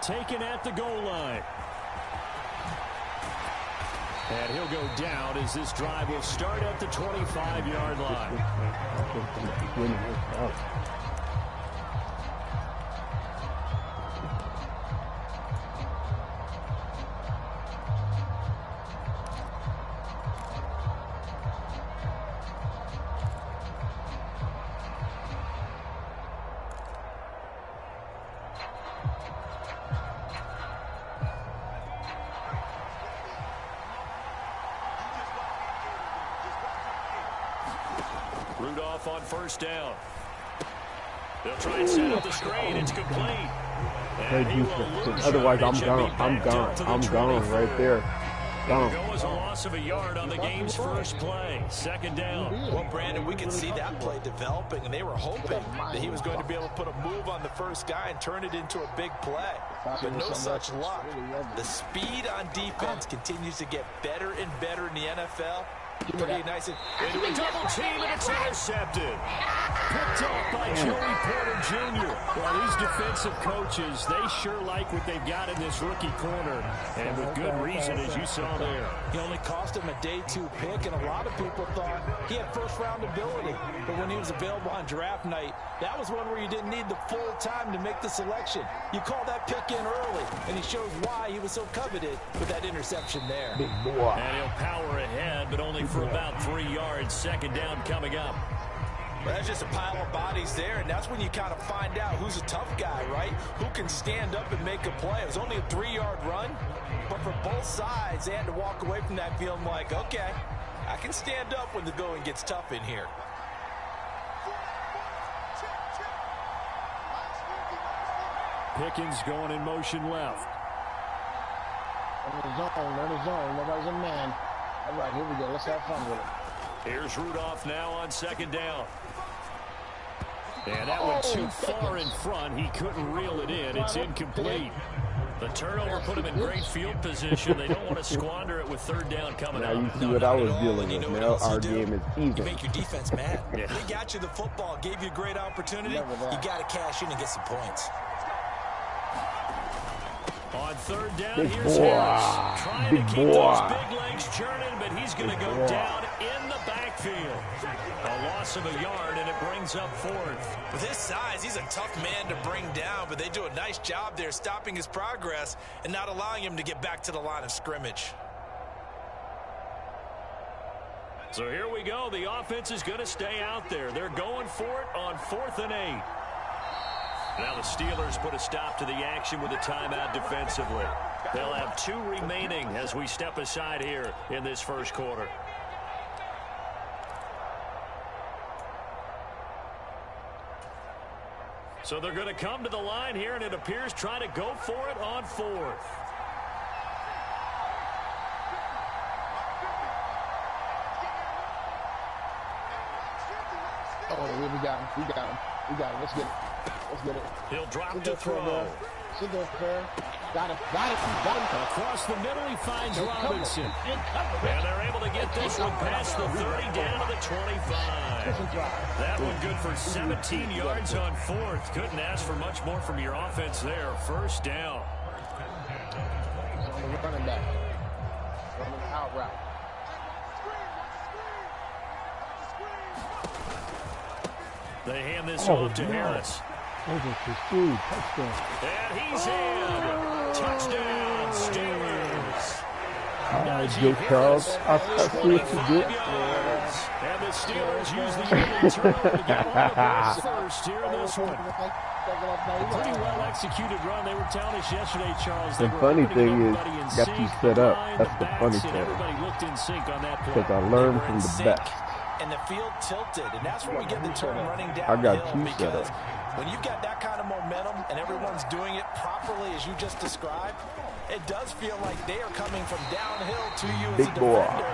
Taken at the goal line. And he'll go down as this drive will start at the 25-yard line. Rudolph on first down. They'll try and set up the screen. It's complete. Otherwise, I'm gone. I'm gone right there. Gone. Go as a loss of a yard on the game's first play. Second down. Well, Brandon, we could see that play developing, and they were hoping that he was going to be able to put a move on the first guy and turn it into a big play. But no such luck. The speed on defense continues to get better and better in the NFL. Pretty nice. Into a double team, and it's intercepted. Picked off by Joey Porter Jr. Well, these defensive coaches, they sure like what they've got in this rookie corner. And with good reason, as you saw there. He only cost him a day 2 pick, and a lot of people thought he had first-round ability. But when he was available on draft night, that was one where you didn't need the full time to make the selection. You call that pick in early, and he shows why he was so coveted with that interception there. Big boy. And he'll power ahead, but only for about 3 yards. Second down coming up. Well, that's just a pile of bodies there, and that's when you kind of find out who's a tough guy, right? Who can stand up and make a play. It was only a 3-yard run, but for both sides, they had to walk away from that feeling like, okay, I can stand up when the going gets tough in here. Pickens going in motion left. In the zone. Nobody's a man. All right, here we go. Let's have fun with it. Here's Rudolph now on second down. And that went too far in front. He couldn't reel it in. It's incomplete. The turnover put him in great field position. They don't want to squander it with third down coming now up. You see what I was dealing with. Now our game is even. You make your defense mad. Yeah. They got you the football, gave you a great opportunity. You got to cash in and get some points. On third down, Big here's boy. Harris. Trying Big to keep boy. those big legs churning, but he's going to go down in the backfield. A loss of a yard, and it brings up fourth. With his size, he's a tough man to bring down, but they do a nice job there stopping his progress and not allowing him to get back to the line of scrimmage. So here we go. The offense is going to stay out there. They're going for it on 4th and 8. Now the Steelers put a stop to the action with a timeout defensively. They'll have 2 remaining as we step aside here in this first quarter. So they're going to come to the line here, and it appears trying to go for it on 4th. Oh, we got him. Let's get it. He'll drop to throw. Sit there, fair. Got him. Across the middle, he finds Robinson. And they're able to get this one past the 30 down to the 25. That one good for 17 yards on 4th. Couldn't ask for much more from your offense there. First down. On the running back. Running out route. They hand this off to Harris. Touchdown. And he's in. Touchdown, Steelers. Joe Charles, I see what you did. And the Steelers use the early turnover to get on the board first here in this one. Pretty well executed run. They were telling us yesterday, Charles. The funny thing is, got you set up. That's the funny thing. Everybody looked in sync on that play. Because I learned from the best. And the field tilted, and that's where we get the term running downhill. I got you set up. When you've got that kind of momentum and everyone's doing it properly as you just described, it does feel like they are coming from downhill to you as a defender,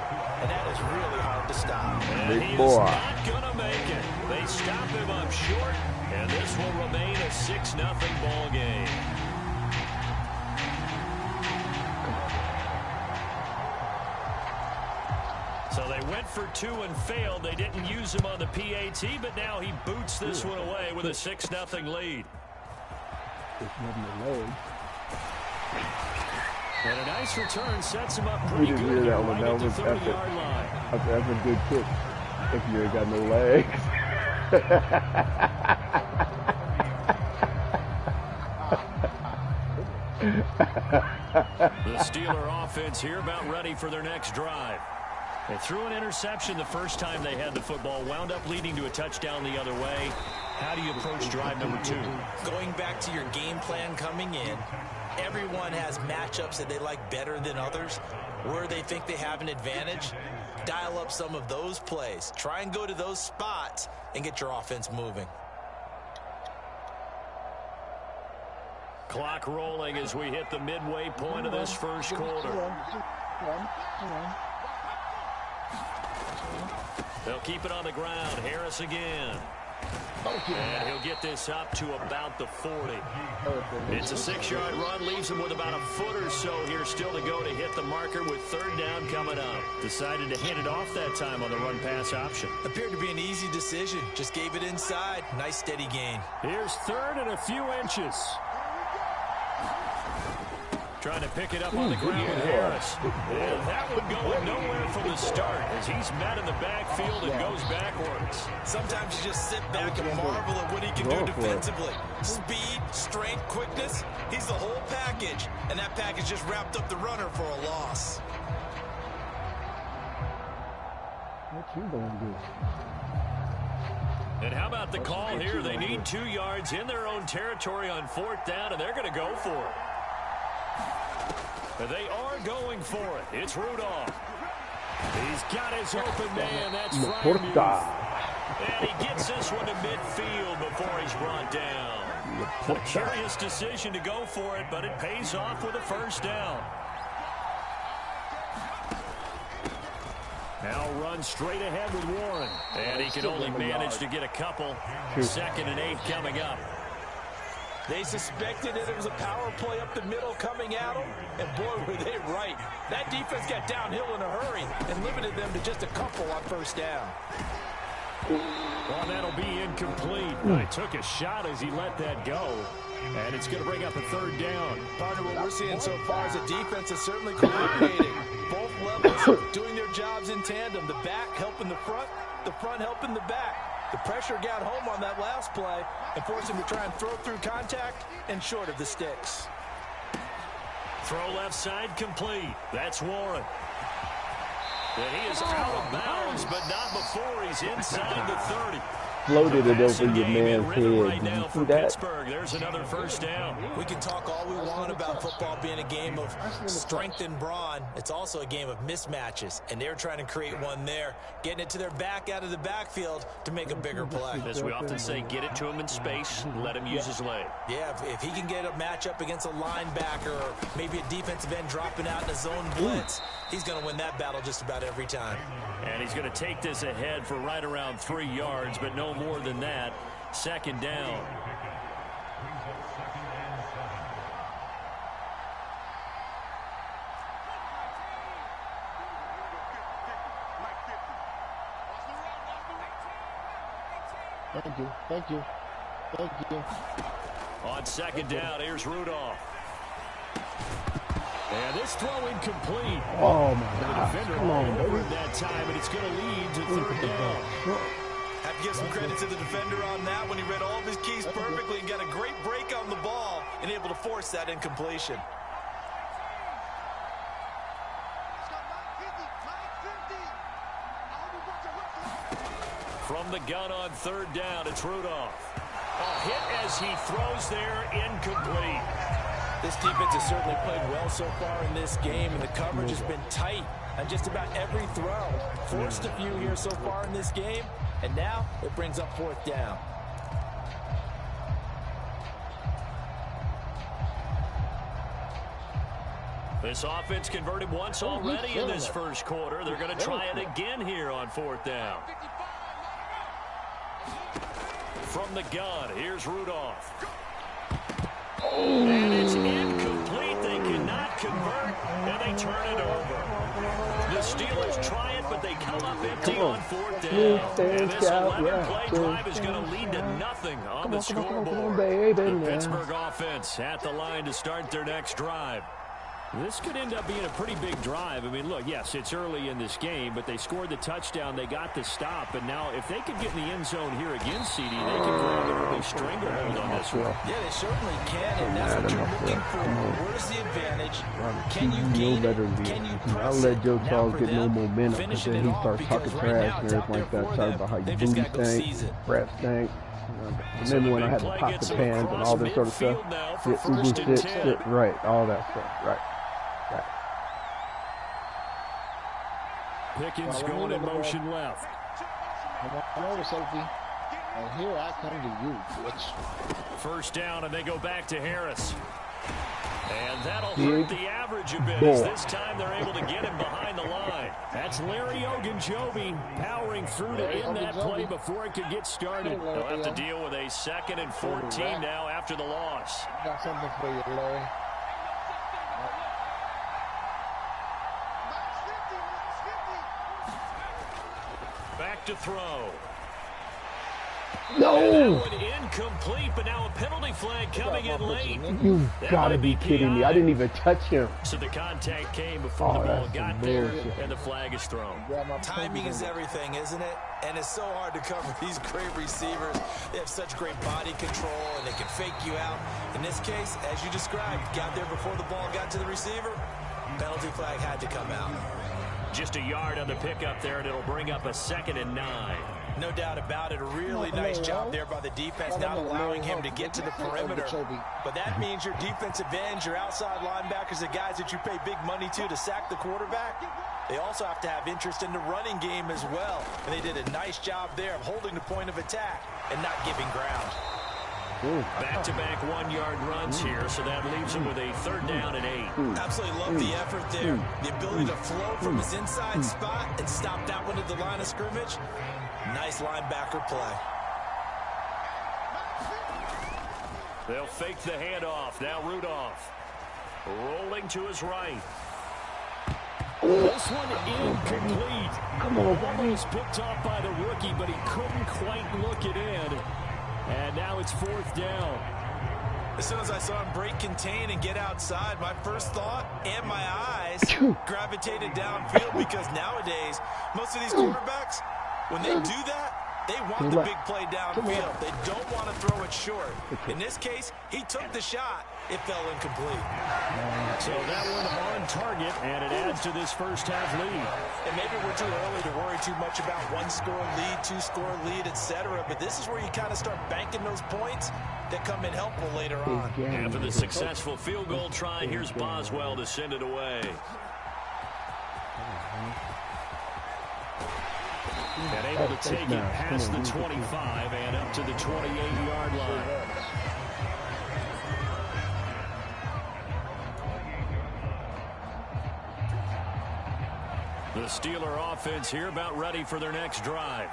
and that is really hard to stop. And he is not going to make it. They stop him up short, and this will remain a 6-0 ball game. So they went for 2 and failed. They didn't use him on the PAT, but now he boots this one away with a 6-0 lead. And a nice return sets him up pretty good here right at the 30-yard line. That's a good kick if you ain't got no legs. The Steeler offense here about ready for their next drive. They threw an interception the first time they had the football, wound up leading to a touchdown the other way. How do you approach drive number 2? Going back to your game plan coming in, everyone has matchups that they like better than others, where they think they have an advantage. Dial up some of those plays. Try and go to those spots and get your offense moving. Clock rolling as we hit the midway point of this first quarter. They'll keep it on the ground. Harris again. And he'll get this up to about the 40. It's a 6-yard run. Leaves him with about a foot or so here still to go to hit the marker with 3rd down coming up. Decided to hand it off that time on the run-pass option. Appeared to be an easy decision. Just gave it inside. Nice steady gain. Here's 3rd and a few inches. Trying to pick it up on the ground with Harris. And that one going nowhere from the start as he's met in the backfield and goes backwards. Sometimes you just sit back and marvel at what he can do defensively. Speed, strength, quickness. He's the whole package. And that package just wrapped up the runner for a loss. What you gonna do? And how about the call here? They need 2 yards in their own territory on 4th down, and they're going to go for it. They are going for it. It's Rudolph. He's got his open man. That's Freiermuth. And he gets this one to midfield before he's brought down. A curious decision to go for it, but it pays off with a 1st down. Now run straight ahead with Warren. And he can only manage to get a couple. 2nd and 8 coming up. They suspected that it was a power play up the middle coming at them, and boy, were they right. That defense got downhill in a hurry and limited them to just a couple on 1st down. Well, that'll be incomplete. He took a shot as he let that go, and it's going to bring up a 3rd down. Partner, what we're seeing so far is a defense is certainly coordinating. Both levels doing their jobs in tandem. The back helping the front helping the back. The pressure got home on that last play and forced him to try and throw through contact and short of the sticks. Throw left side complete. That's Warren. And he is out of bounds, but not before he's inside the 30. Floated it over your man's head. Right Did now you for see that? Pittsburgh. There's another 1st down. We can talk all we want about football being a game of strength and brawn. It's also a game of mismatches, and they're trying to create one there, getting it to their back out of the backfield to make a bigger play. As we often say, get it to him in space, let him use his leg. Yeah, if he can get a matchup against a linebacker or maybe a defensive end dropping out in a zone blitz, he's going to win that battle just about every time. And he's going to take this ahead for right around 3 yards, but no more than that. 2nd down. Thank you. Thank you. Thank you. On 2nd down, here's Rudolph. And this throw incomplete. Oh, my God. Defender Come on, over baby. that time, and it's going to lead to 3rd down. Have to give some credit to the defender on that when he read all of his keys perfectly and got a great break on the ball and able to force that incompletion. the gun on third down, it's Rudolph. A hit as he throws there, incomplete. This defense has certainly played well so far in this game, and the coverage has been tight on just about every throw. Forced a few here so far in this game, and now it brings up fourth down. This offense converted once already in this first quarter. They're going to try it again here on fourth down. From the gun, here's Rudolph. And it's incomplete. They cannot convert, and they turn it over. The Steelers try it, but they come up empty on fourth down. And this 11-play drive is going to lead to nothing on the scoreboard. The Pittsburgh offense at the line to start their next drive. This could end up being a pretty big drive. I mean, look, yes, it's early in this game, but they scored the touchdown. They got the stop. And now if they could get in the end zone here again, CD, they can grab an early stranglehold on this one. Yeah, they certainly can, and that's what you're looking for. Where's the advantage? Can you gain it? Can you press I'll let Joe it? Charles get no momentum, because then he starts talking trash and everything like that, talking about how your booty stank, breath stank. Remember when I had to pop the pans and all this sort of stuff? Sit, right, all that stuff, right. Pickens going in motion left. Come over, safety. And here I come to you, bitch. First down, and they go back to Harris. And that'll hurt the average a bit, as this time they're able to get him behind the line. That's Larry Ogunjobi powering through to end that play before it could get started. They'll have to deal with a 2nd and 14 now after the loss. Got something for you, Larry. Back to throw. No! And that one incomplete, but now a penalty flag coming in late. You've got to be kidding me. I didn't even touch him. So the contact came before the ball got there, and the flag is thrown. Timing is everything, isn't it? And it's so hard to cover these great receivers. They have such great body control, and they can fake you out. In this case, as you described, got there before the ball got to the receiver. Penalty flag had to come out. Just a yard on the pickup there, and it'll bring up a 2nd and 9. No doubt about it. A really nice job there by the defense, not allowing him to get to the perimeter. But that means your defensive ends, your outside linebackers, the guys that you pay big money to sack the quarterback, they also have to have interest in the running game as well. And they did a nice job there of holding the point of attack and not giving ground. Back-to-back 1-yard runs here, so that leaves him with a 3rd down and 8. Absolutely love the effort there. The ability to flow from his inside spot and stop that one at the line of scrimmage. Nice linebacker play. They'll fake the handoff. Now Rudolph rolling to his right. This one incomplete. Come on, almost picked off by the rookie, but he couldn't quite look it in. And now it's 4th down. As soon as I saw him break contain and get outside, my first thought and my eyes gravitated downfield, because nowadays, most of these quarterbacks, when they do that, they want the big play downfield. They don't want to throw it short. In this case, he took the shot. It fell incomplete. So that one on target, and it adds to this first half lead. And maybe we're too early to worry too much about 1-score lead, 2-score lead, etc. But this is where you kind of start banking those points that come in helpful later on. After the successful field goal try, here's Boswell to send it away. And able to take it past the 25 and up to the 28-yard line. The Steeler offense here about ready for their next drive.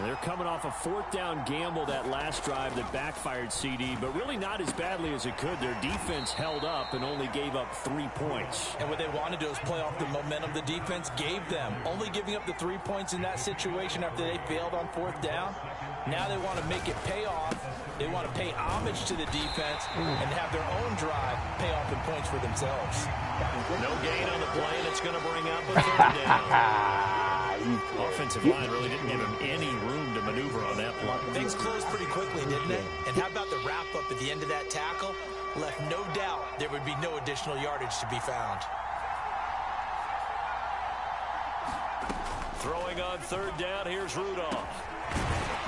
They're coming off a 4th down gamble that last drive that backfired, CD, but really not as badly as it could. Their defense held up and only gave up 3 points. And what they wanted to do is play off the momentum the defense gave them. Only giving up the 3 points in that situation after they failed on 4th down. Now they want to make it pay off. They want to pay homage to the defense and have their own drive pay off in points for themselves. No gain on the play, and it's going to bring up a 3rd down. Offensive line really didn't give him any room to maneuver on that play. Things closed pretty quickly, didn't they? And how about the wrap-up at the end of that tackle? Left no doubt there would be no additional yardage to be found. Throwing on 3rd down, here's Rudolph.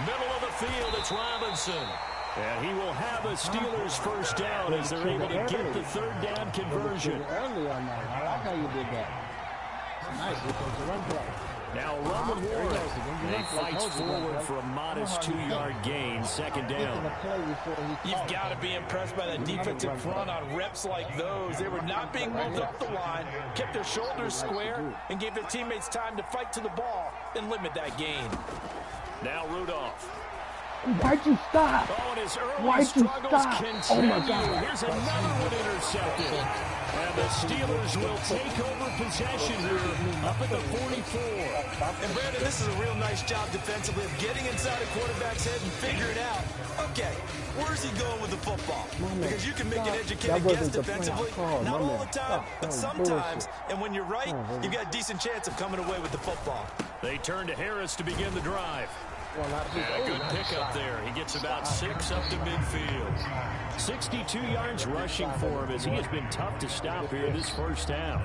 Middle of the field, it's Robinson. And he will have a Steelers first down as they're able to get the third down conversion. Early on that. I like how you did that. It's nice. It's a run play. Now run the Warren. And he fights forward for a modest 2-yard gain, second down. You've got to be impressed by that defensive front on reps like those. They were not being moved off the line, kept their shoulders square, and gave their teammates time to fight to the ball and limit that gain. Now Rudolph. Why'd you stop? Oh, and his early Why'd you struggles stop? continue. Oh, my God. Here's another one intercepted. And the Steelers will take over possession here up at the 44. And, Brandon, this is a real nice job defensively of getting inside a quarterback's head and figuring out, okay, where's he going with the football? Because you can make an educated guess defensively. Not all the time, but sometimes. And when you're right, you've got a decent chance of coming away with the football. They turn to Harris to begin the drive. And a good pickup there. He gets about 6 up to midfield. 62 yards rushing for him as he has been tough to stop here this first half.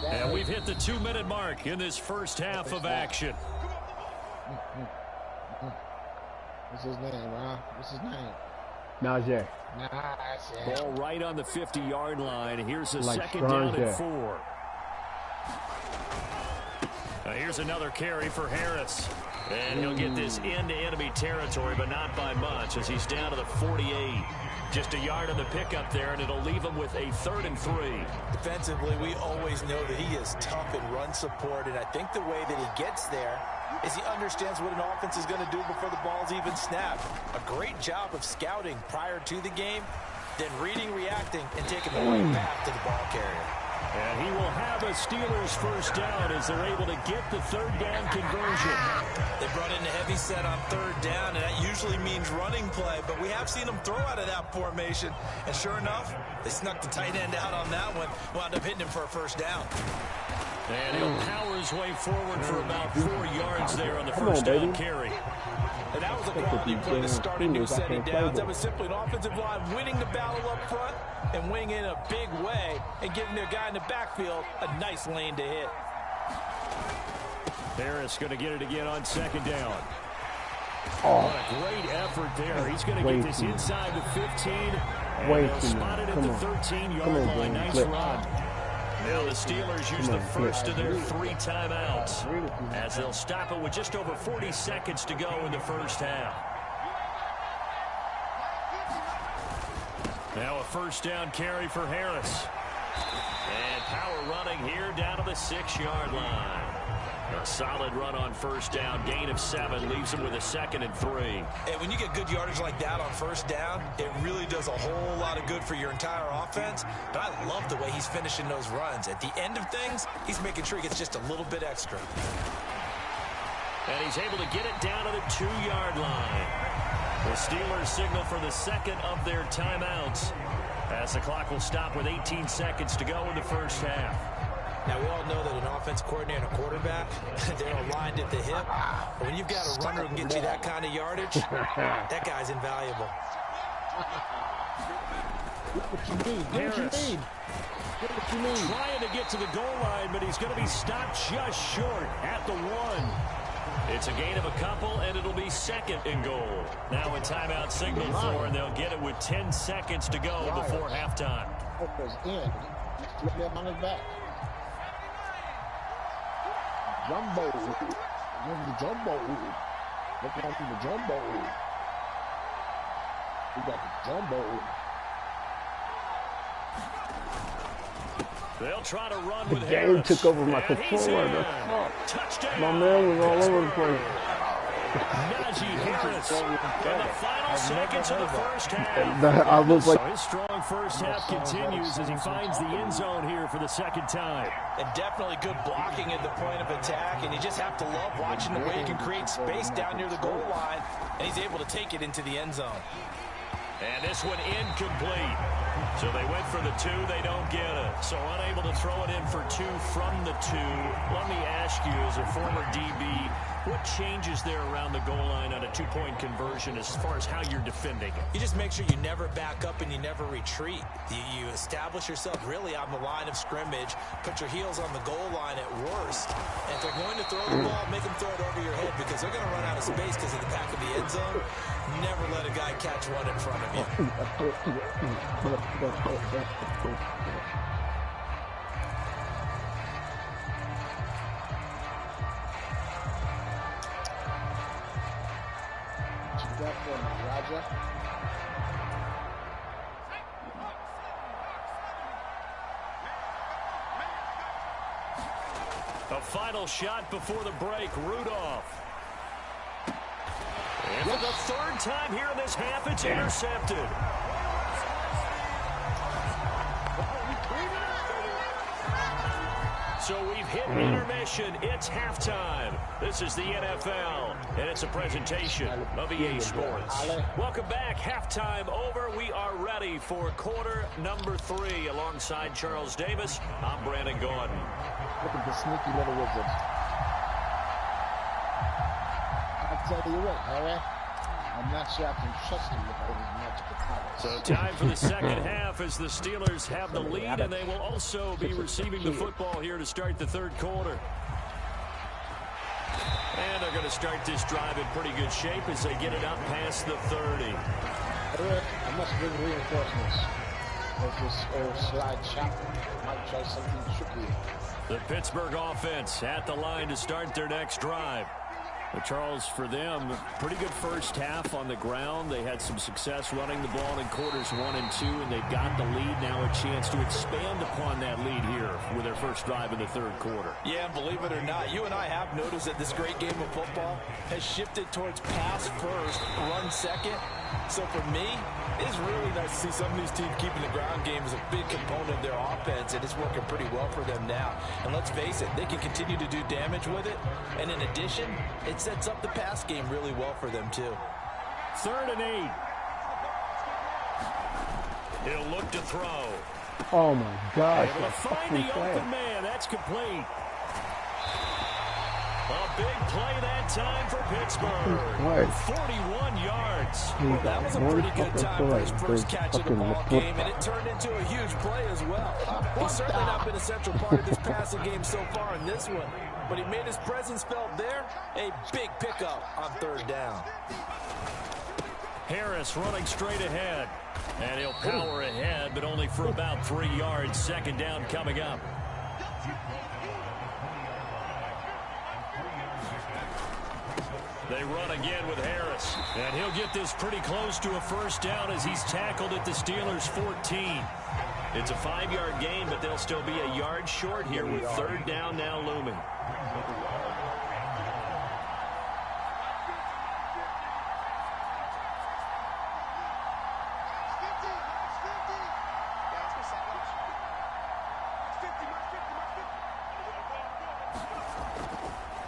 And we've hit the 2-minute mark in this first half of action. What's his name, Ron? What's his name? Najee. Ball right on the 50-yard line. Here's a Like second down Strong at 4. Here's another carry for Harris. And he'll get this into enemy territory, but not by much as he's down to the 48. Just a yard on the pickup there, and it'll leave him with a 3rd and 3. Defensively, we always know that he is tough in run support, and I think the way that he gets there is he understands what an offense is going to do before the ball's even snapped. A great job of scouting prior to the game, then reading, reacting, and taking the right path to the ball carrier. And he will have a Steelers first down as they're able to get the third down conversion. They brought in a heavy set on 3rd down, and that usually means running play, but we have seen them throw out of that formation. And sure enough, they snuck the tight end out on that one, wound up hitting him for a first down. And he'll power his way forward for about 4 yards there on the first down carry. And that was a quality play to start a new set of downs. That was simply an offensive line winning the battle up front and winning in a big way and giving their guy in the backfield a nice lane to hit. Harris going to get it again on second down. Oh. What a great effort there. He's going to get this inside the 15. And they'll spot it at the 13-yard line. Nice run. Now the Steelers use the first of their 3 timeouts as they'll stop it with just over 40 seconds to go in the first half. Now a first down carry for Harris. And power running here down to the 6-yard line. A solid run on first down. Gain of 7 leaves him with a 2nd and 3. And when you get good yardage like that on first down, it really does a whole lot of good for your entire offense. But I love the way he's finishing those runs. At the end of things, he's making sure he gets just a little bit extra. And he's able to get it down to the 2-yard line. The Steelers signal for the 2nd of their timeouts as the clock will stop with 18 seconds to go in the first half. Now, we all know that an offense coordinator and a quarterback, they're aligned at the hip. But when you've got a runner who can get you that kind of yardage, that guy's invaluable. What you need? What you need? What you need? Trying to get to the goal line, but he's going to be stopped just short at the 1. It's a gain of a couple, and it'll be 2nd and goal. Now a timeout signal for, and they'll get it with 10 seconds to go before halftime. In. Flip him on his back. Jumbo. Look at the jumbo. Look at the jumbo. We got the jumbo. They'll try to run with The Harris. game took over my controller. Touchdown. My man was all over the place. Najee Harris in the final seconds of the first half. I was like, So his strong first half continues as he finds the end zone here for the 2nd time. And definitely good blocking at the point of attack, and you just have to love watching the way he can create space down near the goal line, and he's able to take it into the end zone. And this one incomplete. So they went for the 2, they don't get it. So unable to throw it in for 2 from the 2. Let me ask you, as a former DB, What changes there around the goal line on a two-point conversion as far as how you're defending? You just make sure you never back up and you never retreat. You establish yourself really on the line of scrimmage, put your heels on the goal line at worst. And if they're going to throw the ball, make them throw it over your head because they're going to run out of space because of the back of the end zone. Never let a guy catch one in front of you. Roger. A final shot before the break, Rudolph. And for the third time here in this half, it's intercepted. So we've hit intermission. It's halftime. This is the NFL, and it's a presentation of EA Sports. Welcome back. Halftime over. We are ready for quarter number 3. Alongside Charles Davis, I'm Brandon Gordon. Look at the sneaky little wizard. I'll tell you what, all right? I'm not sure I can trust him with all his magical powers. So time for the second half as the Steelers have the lead, and they will also be receiving the football here to start the third quarter. And they're going to start this drive in pretty good shape as they get it up past the 30. I must bring reinforcements. As this old slide chop might try something tricky. The Pittsburgh offense at the line to start their next drive. But Charles, for them, pretty good first half on the ground. They had some success running the ball in quarters 1 and 2, and they've got the lead now, a chance to expand upon that lead here with their first drive in the third quarter. Yeah, believe it or not, you and I have noticed that this great game of football has shifted towards pass first, run second. So for me, it's really nice to see some of these teams keeping the ground game as a big component of their offense, and it's working pretty well for them now. And let's face it, they can continue to do damage with it. And in addition, it sets up the pass game really well for them, too. 3rd and 8. He'll look to throw. Oh, my gosh. Able to find the open man. That's complete. A big play that time for Pittsburgh. 41 yards. Well, that was a pretty good time for his first catch of the ball game, and it turned into a huge play as well. He's certainly not been a central part of this passing game so far in this one, but he made his presence felt there. A big pickup on 3rd down. Harris running straight ahead, and he'll power ahead, but only for about 3 yards. 2nd down coming up. They run again with Harris, and he'll get this pretty close to a first down as he's tackled at the Steelers' 14. It's a 5-yard gain, but they'll still be a yard short here with 3rd down now looming.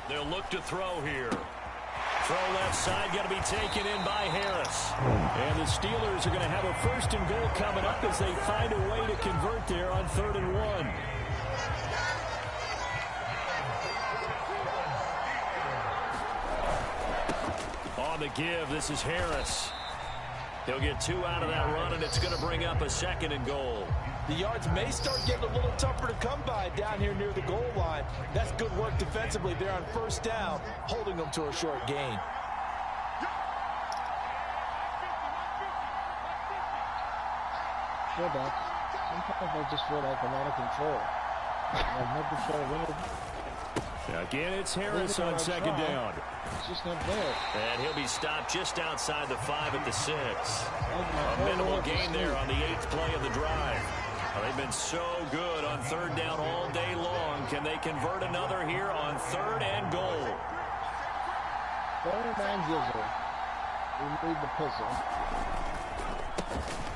They'll look to throw here. Throw left side, got to be taken in by Harris. And the Steelers are going to have a 1st and goal coming up as they find a way to convert there on 3rd and 1. On the give, this is Harris. He'll get 2 out of that run, and it's going to bring up a 2nd and goal. The yards may start getting a little tougher to come by down here near the goal line. That's good work defensively there on 1st down, holding them to a short gain. Sure, Doc. Sometimes I just feel like I'm out of control. I have no control of anything. Again, it's Harris on 2nd down. It's just not there. And he'll be stopped just outside the 5 at the 6. A minimal gain there on the 8th play of the drive. They've been so good on 3rd down all day long. Can they convert another here on 3rd and goal? 3rd and Gizzle. We need the pistol.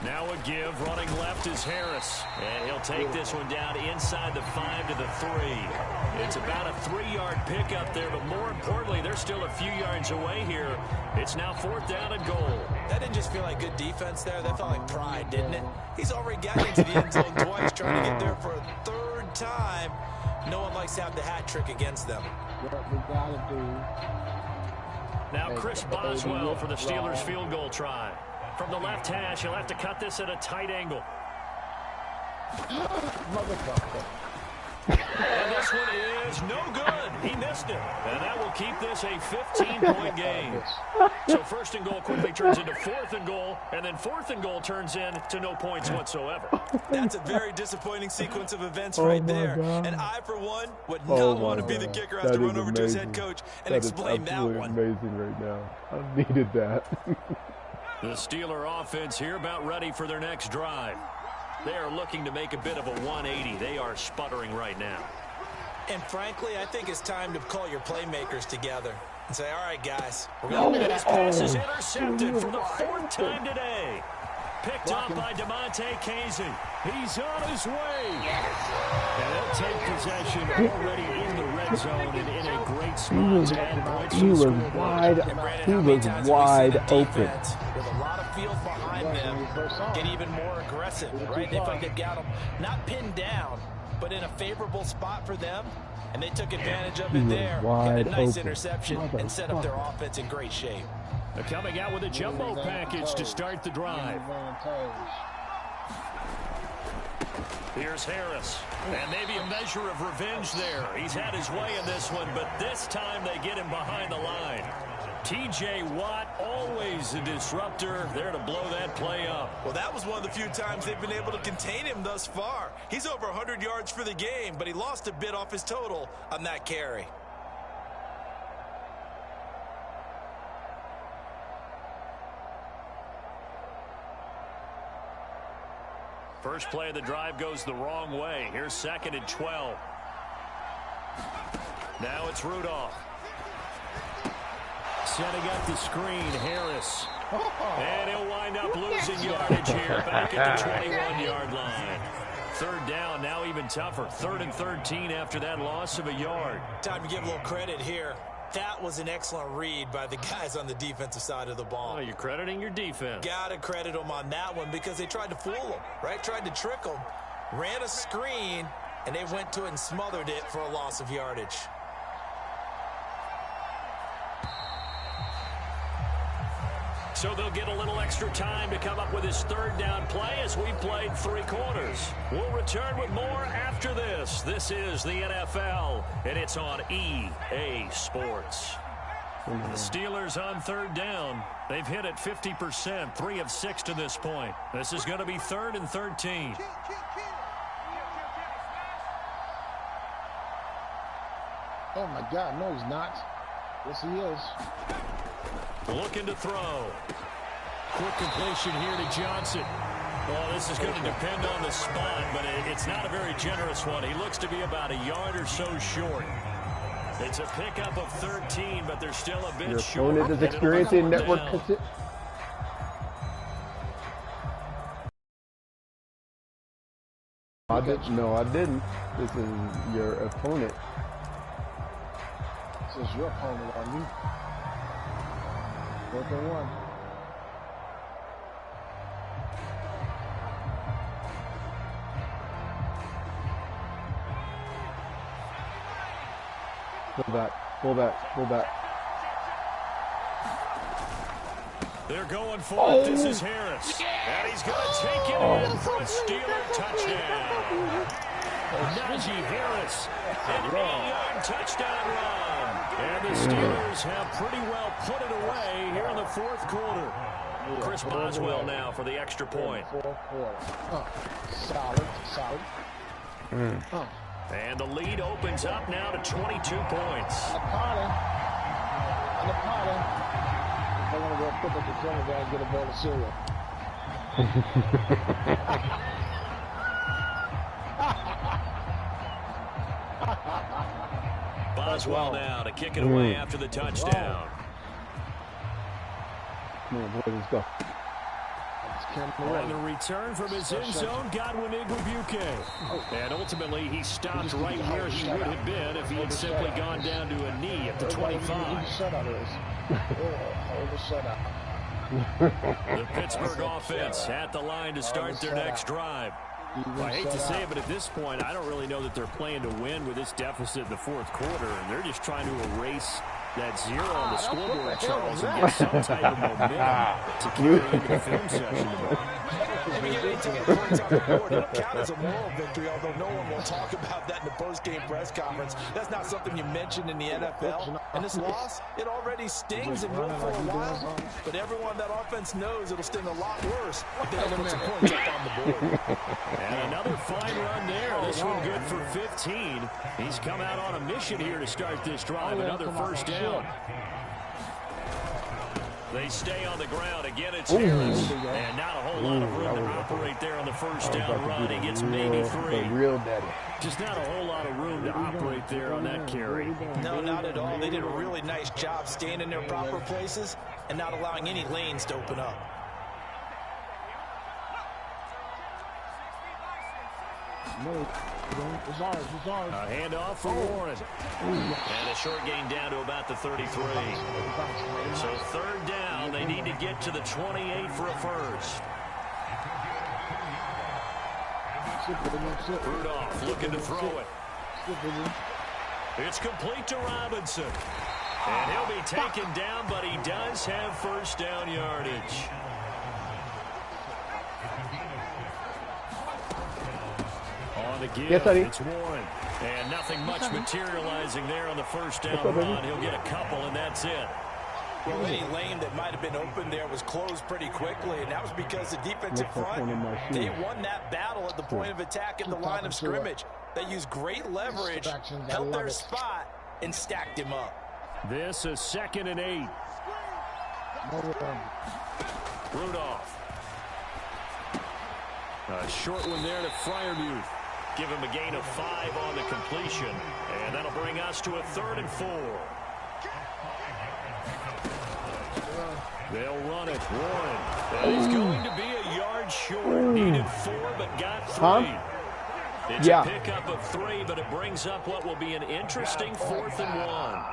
Now a give, running left is Harris. And he'll take this one down inside the 5 to the 3. It's about a 3-yard pickup there, but more importantly, they're still a few yards away here. It's now 4th down and goal. That didn't just feel like good defense there. That felt like pride, didn't it? He's already gotten into the end zone twice, trying to get there for a third time. No one likes to have the hat trick against them. What we got to do. Now Chris Boswell for the Steelers field goal try. From the left hash, he'll have to cut this at a tight angle. Motherfucker. And this one is no good. He missed it. And that will keep this a 15-point game. So first and goal quickly turns into fourth and goal, and then fourth and goal turns into no points whatsoever. That's a very disappointing sequence of events right there. God. And I, for one, would not want to be the kicker have to run over to his head coach and explain that one. That is amazing right now. I needed that. The Steeler offense here about ready for their next drive. They are looking to make a bit of a 180. They are sputtering right now. And frankly, I think it's time to call your playmakers together and say, all right, guys. This pass is intercepted for the fourth time today. Picked up by DeMonte Casey. He's on his way. And they'll take possession already in the red zone and in a great spot to add points. He was wide open. With a lot of field behind them, get even more aggressive, right? They felt they've got them not pinned down, but in a favorable spot for them, and they took advantage of it there. Got a nice interception and set up their offense in great shape. They're coming out with a jumbo package to start the drive. Here's Harris. And maybe a measure of revenge there. He's had his way in this one, but this time they get him behind the line. T.J. Watt, always a disruptor, there to blow that play up. Well, that was one of the few times they've been able to contain him thus far. He's over 100 yards for the game, but he lost a bit off his total on that carry. First play of the drive goes the wrong way. Here's 2nd and 12. Now it's Rudolph. Setting up the screen, Harris. And he'll wind up losing yardage here back at the 21-yard line. Third down, now even tougher. 3rd and 13 after that loss of a yard. Time to give a little credit here. That was an excellent read by the guys on the defensive side of the ball. Oh, you're crediting your defense. Got to credit them on that one because they tried to fool them, right? Tried to trick them. Ran a screen, and they went to it and smothered it for a loss of yardage. So they'll get a little extra time to come up with his third down play as we played 3 quarters. We'll return with more after this. This is the NFL, and it's on EA Sports. The Steelers on 3rd down. They've hit it 50%, 3 of 6 to this point. This is going to be 3rd and 13. Oh, my God. No, he's not. Yes, he is. Looking to throw. Quick completion here to Johnson. Well, this is going to depend on the spot, but it's not a very generous one. He looks to be about a yard or so short. It's a pickup of 13, but they're still a bit short. Your opponent is experiencing network. No, I didn't. This is your opponent. This is your opponent on you. 4th and 1. Pull back, pull back, pull back. They're going for it. This is Harris. And he's going to take it in for a Steeler touchdown. Najee Harris, an 8-yard touchdown run. And the Steelers have pretty well put it away here in the 4th quarter. Chris Boswell now for the extra point. 4th quarter. Solid. And the lead opens up now to 22 points. And the Potter. I want to go pick up the corner guy and get a bowl of cereal. Boswell now to kick it away after the touchdown. Come on, boys, let's go. On the return from his end zone, Godwin Igwebuike. And ultimately, he stopped right where he would have been if he had simply gone down to a knee at the 25. Hold the shutout. The Pittsburgh offense at the line to start their next drive. Well, I hate to say it, but at this point, I don't really know that they're playing to win with this deficit in the fourth quarter. They're just trying to erase that 0 on the scoreboard, Charles, and get some type of momentum to carry into the film session. If you get 18 points on the board, it'll count as a moral victory, although no one will talk about that in the post-game press conference. That's not something you mentioned in the NFL. And this loss, it already stings and will for a while. But everyone that offense knows it'll sting a lot worse if they don't put some points up on the board. And another fine run there. This one good for 15. He's come out on a mission here to start this drive. Another first down. They stay on the ground. Again, it's Harris. And not a whole lot of room to operate there on the first down run. He gets maybe 3. Real daddy. Just not a whole lot of room to operate there on that carry. No, not at all. They did a really nice job staying in their proper places and not allowing any lanes to open up. It's ours. A handoff for Warren. And a short gain down to about the 33. So third down, they need to get to the 28 for a first. Rudolph looking to throw it. It's complete to Robinson. And he'll be taken down, but he does have first down yardage. On the give, it's Warren. And nothing much materializing there on the first down run. He'll get a couple, and that's it. Well, any lane that might have been open there was closed pretty quickly, and that was because the defensive front, they won that battle at the point of attack at the line of scrimmage. They used great leverage, held their spot, and stacked him up. This is 2nd and 8. Rudolph. A short one there to Freiermuth. Give him a gain of 5 on the completion. And that'll bring us to a 3rd and 4. They'll run it. Warren. And he's going to be a yard short. Needed 4, but got 3. It's a pickup of 3, but it brings up what will be an interesting 4th and 1.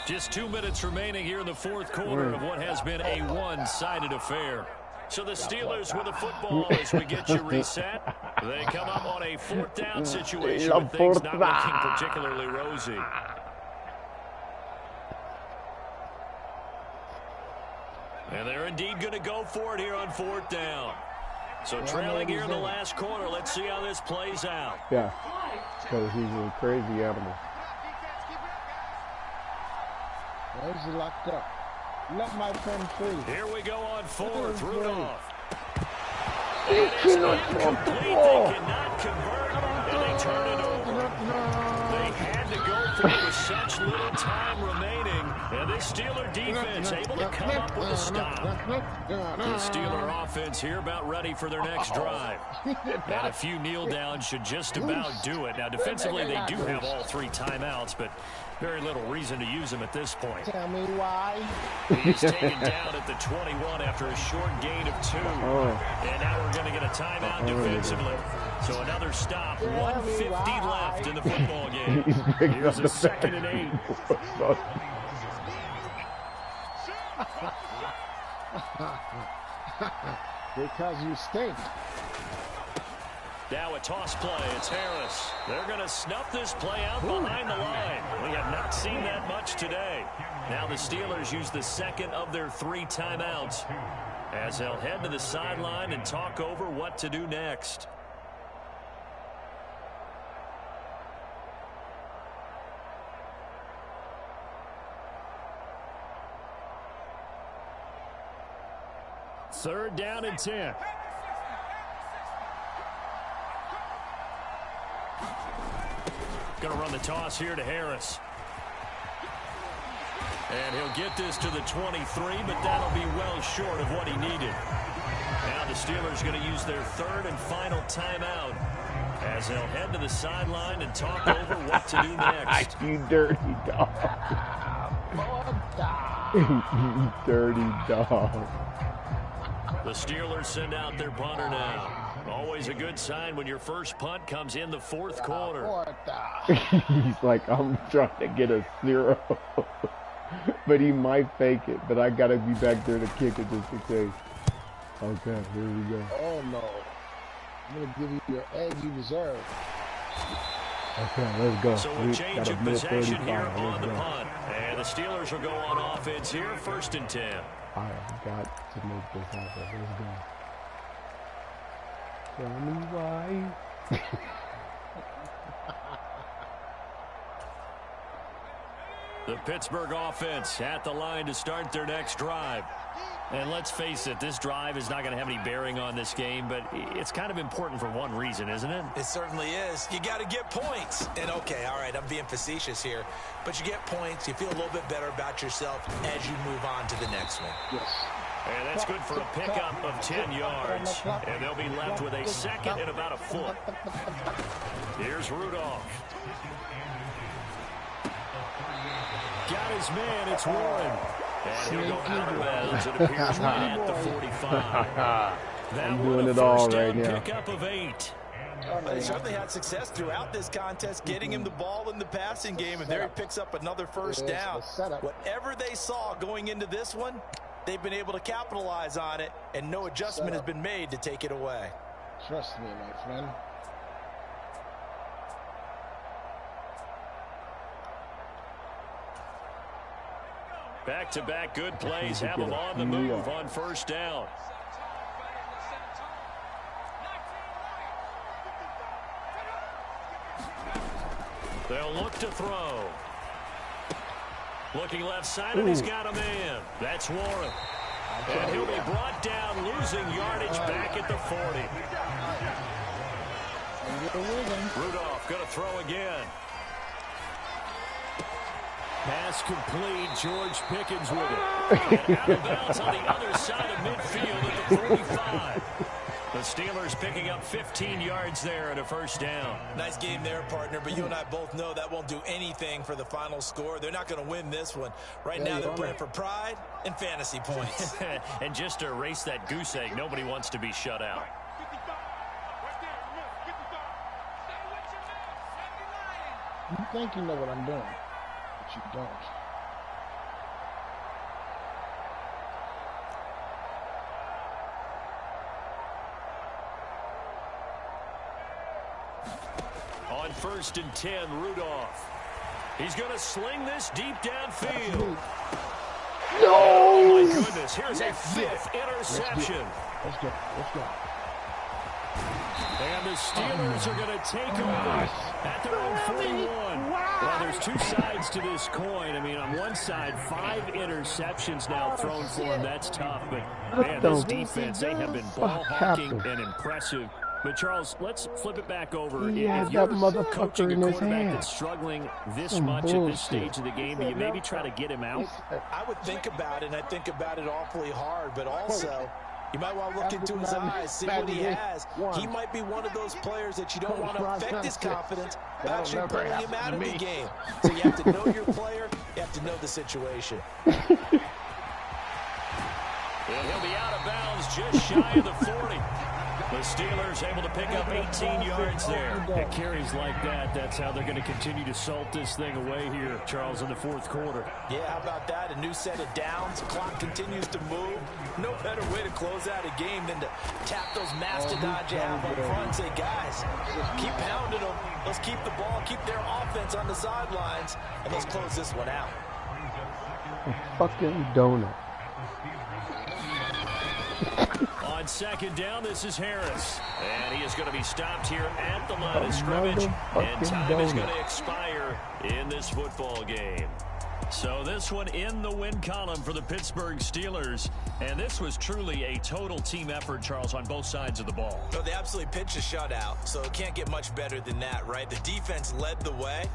Just 2 minutes remaining here in the fourth quarter of what has been a one-sided affair. So the Steelers with the football as we get you reset. They come up on a 4th down situation with things not looking particularly rosy. And they're indeed going to go for it here on 4th down. So trailing here in the last quarter. Let's see how this plays out. Yeah, because he's a crazy animal. Where's he locked up? Let my friend free. Here we go on 4th. Rudolph. It is incomplete. They cannot convert, and they turn it over. They had to go for it with such little time remaining. And this Steeler defense able to come up with a stop. The Steeler offense here about ready for their next drive. And a few kneel downs should just about do it. Now, defensively, they do have all 3 timeouts, but very little reason to use them at this point. Tell me why. He's taken down at the 21 after a short gain of 2. And now we're going to get a timeout defensively. So another stop. 1:50 left in the football game. Here's a 2nd and 8. Because you stink. Now a toss play. It's Harris. They're going to snuff this play out behind the line. We have not seen that much today. Now the Steelers use the 2nd of their 3 timeouts as they'll head to the sideline and talk over what to do next. Third down and 10. Going to run the toss here to Harris. And he'll get this to the 23, but that'll be well short of what he needed. Now the Steelers are going to use their 3rd and final timeout as they'll head to the sideline and talk over what to do next. You dirty dog. You dirty dog. The Steelers send out their punter now. Always a good sign when your first punt comes in the fourth quarter. He's like, I'm trying to get a 0. But he might fake it. But I got to be back there to kick it just in case. Okay, here we go. Oh, no. I'm going to give you your edge you deserve. Okay, let's go. So a change of possession here on the punt. And the Steelers will go on offense here, 1st and 10. I have got to make this happen. Let's go. Tell me why. The Pittsburgh offense at the line to start their next drive. And let's face it, this drive is not going to have any bearing on this game, but it's kind of important for one reason, isn't it? It certainly is. You got to get points. And okay, all right, I'm being facetious here, but you get points, you feel a little bit better about yourself as you move on to the next one. Yes. And that's good for a pickup of 10 yards. And they'll be left with a second and about a foot. Here's Rudolph. Got his man, it's Warren. And he'll go out of bounds, it appears, right at the 45. I'm doing it all right now. Pickup of 8. They certainly had success throughout this contest, getting him the ball in the passing game, and there he picks up another first down. Whatever they saw going into this one, they've been able to capitalize on it, and no adjustment has been made to take it away. Trust me, my friend. Back-to-back good plays have them on the move on first down. They'll look to throw. Looking left side, and he's got a man. That's Warren. And he'll be brought down, losing yardage back at the 40. Rudolph going to throw again. Pass complete. George Pickens with it. And out of bounds on the other side of midfield at the 45. The Steelers picking up 15 yards there at a first down. Nice game there, partner, but you and I both know that won't do anything for the final score. They're not going to win this one. Right now they're playing for pride and fantasy points. And just to erase that goose egg, nobody wants to be shut out. You think you know what I'm doing, but you don't. On 1st and 10, Rudolph. He's going to sling this deep downfield. No! Oh, my goodness. Here's a 5th interception. Let's go. Let's go. And the Steelers are going to take over at their own 41. Well, there's two sides to this coin. I mean, on one side, 5 interceptions now thrown for him. That's tough. But, man, this defense, they have been ball hawking and impressive. But, Charles, let's flip it back over. He had that motherfucker in his hand. That's struggling this much at this stage of the game, do you maybe try to get him out? I would think about it, and I think about it awfully hard. But also, you might want to look into his eyes, see what he has. He might be one of those players that you don't want to affect his confidence by actually pulling him out of the game. So you have to know your player. You have to know the situation. And he'll be out of bounds just shy of the 40. The Steelers able to pick up 18 yards there. At carries like that, that's how they're going to continue to salt this thing away here, Charles, in the fourth quarter. Yeah, how about that? A new set of downs. Clock continues to move. No better way to close out a game than to tap those mastodons you have up front and say, guys, keep pounding them. Let's keep the ball, keep their offense on the sidelines, and let's close this one out. A fucking donut. On 2nd down, this is Harris. And he is going to be stopped here at the line of scrimmage. And time is going to expire in this football game. So this one in the win column for the Pittsburgh Steelers. And this was truly a total team effort, Charles, on both sides of the ball. No, they absolutely pitched a shutout, so it can't get much better than that, right? The defense led the way,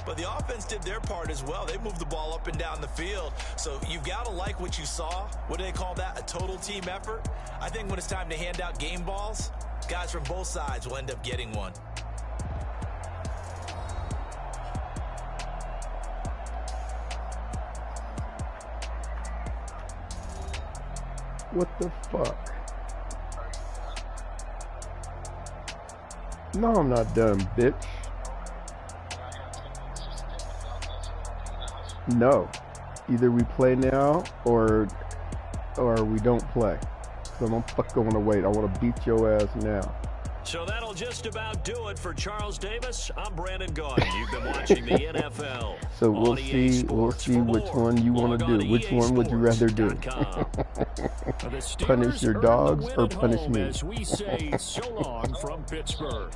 but the offense did their part as well. They moved the ball up and down the field. So you've got to like what you saw. What do they call that? A total team effort? I think when it's time to hand out game balls, guys from both sides will end up getting one. What the fuck? No, I'm not done, bitch. No. Either we play now or we don't play. So I'm fucking gonna wait. I want to beat your ass now. So that'll just about do it for Charles Davis. I'm Brandon Gaudin. You've been watching the NFL. So we'll see which one you want to do. Which one would you rather do? Punish your dogs or punish me? As we say so long from Pittsburgh.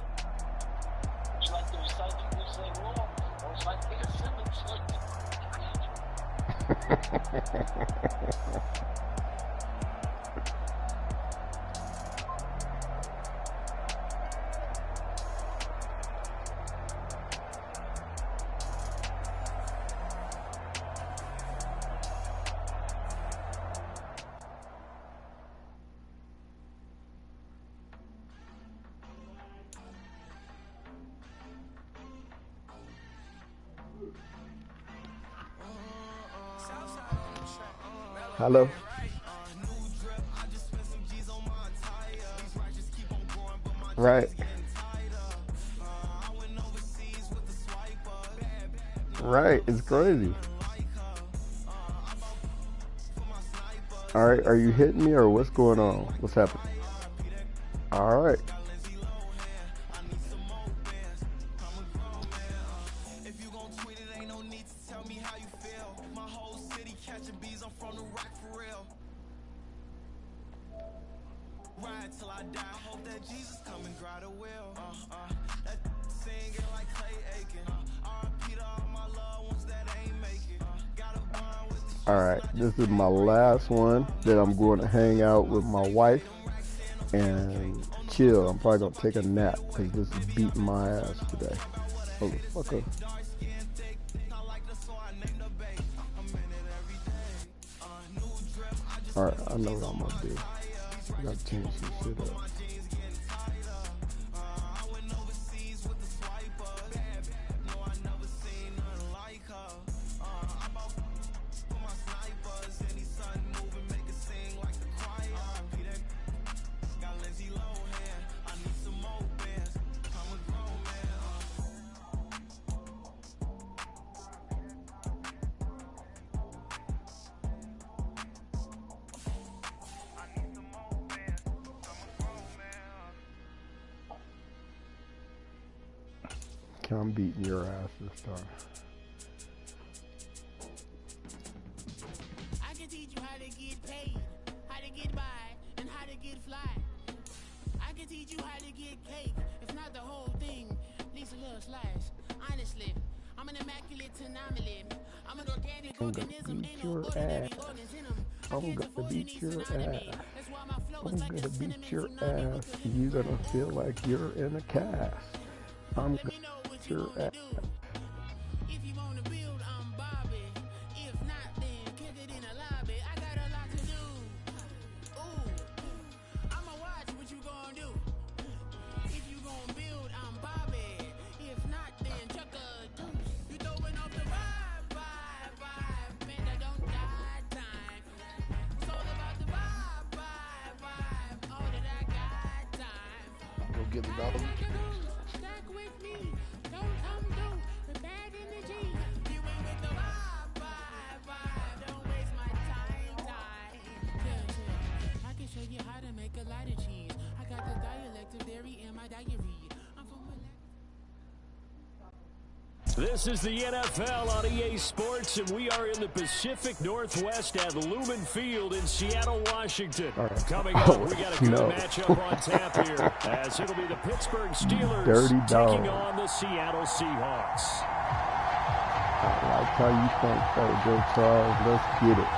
Hello. Right. Right. It's crazy. All right. Are you hitting me or what's going on? What's happening? All right. Alright, this is my last one that I'm going to hang out with my wife and chill. I'm probably going to take a nap because this is beating my ass today. Motherfucker. Alright, I know what I'm going to do. I got to change some shit up. I'm beating your ass this time. I can teach you how to get paid, how to get by, and how to get fly. I can teach you how to get cake, if not the whole thing, at least a little slice. Honestly, I'm an immaculate anomaly. I'm an organic organism, ain't no ordinary organs in them. I'm gonna beat your ass. I'm gonna beat your ass. You're gonna feel like you're in a cast. I'm gonna beat your ass. If you wanna build, I'm Bobby. If not, then kick it in a lobby. I got a lot to do. Ooh, I'ma watch what you gonna do. If you gonna build, I'm Bobby. If not, then chuck a deuce. You throwing off the vibe. Man, I don't die time. It's all about the vibe. All that I got time. Go get the dog. Stack with me. Don't undo the bad energy. You ain't with the vibe. Don't waste my time. Yeah. I can show you how to make a lot of cheese. I got the dialect of dairy in my diary. I'm from This is the NFL on EA Sports, and we are in the Pacific Northwest at Lumen Field in Seattle, Washington. Right. Coming up, we got a good matchup on tap here, as it'll be the Pittsburgh Steelers taking on the Seattle Seahawks. I like how you think, though, Joe Charles. Let's get it.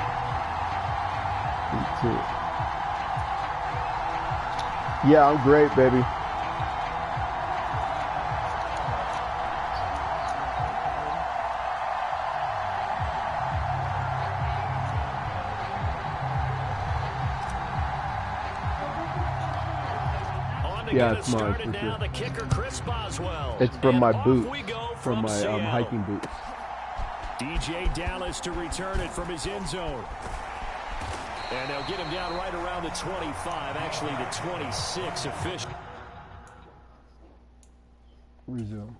Me too. Yeah, I'm great, baby. Yeah, it's mine for sure. The kicker, Chris Boswell. It's from my boots, from my hiking boots. DJ Dallas to return it from his end zone. And they'll get him down right around the 25, actually the 26 official. Resume.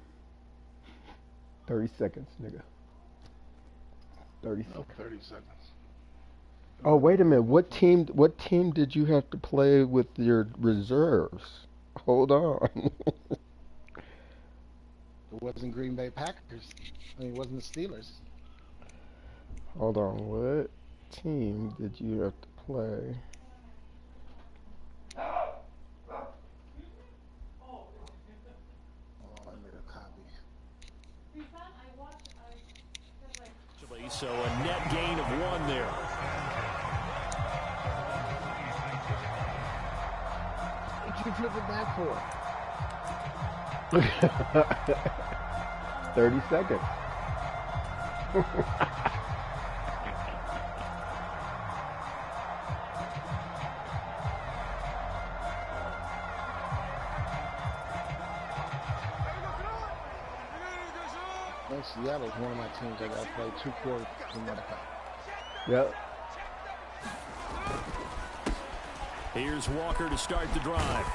30 seconds, nigga. 30 seconds. 30 seconds. Oh, wait a minute. What team did you have to play with your reserves? Hold on. It wasn't Green Bay Packers. I mean, it wasn't the Steelers. Hold on. What team did you have to play? So a net gain of 1 there. What you flip it back for? 30 seconds. Seattle's one of my teams. I got to play 2 quarters no matter how. Yep. Here's Walker to start the drive.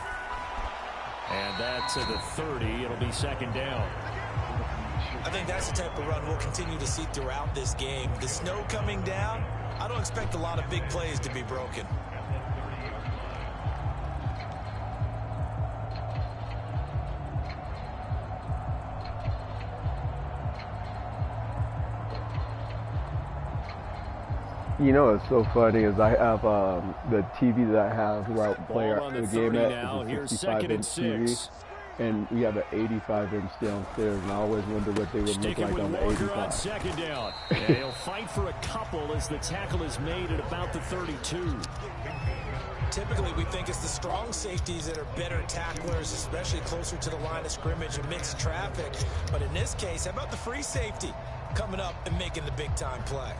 And that's at the 30. It'll be 2nd down. I think that's the type of run we'll continue to see throughout this game. The snow coming down, I don't expect a lot of big plays to be broken. You know, it's so funny is I have the TV that I have where I play the game at is a 65-inch TV, and we have an 85-inch downstairs, and I always wonder what they would look like on the 85. On 2nd down. And he'll fight for a couple as the tackle is made at about the 32. Typically, we think it's the strong safeties that are better tacklers, especially closer to the line of scrimmage and mixed traffic. But in this case, how about the free safety coming up and making the big-time play?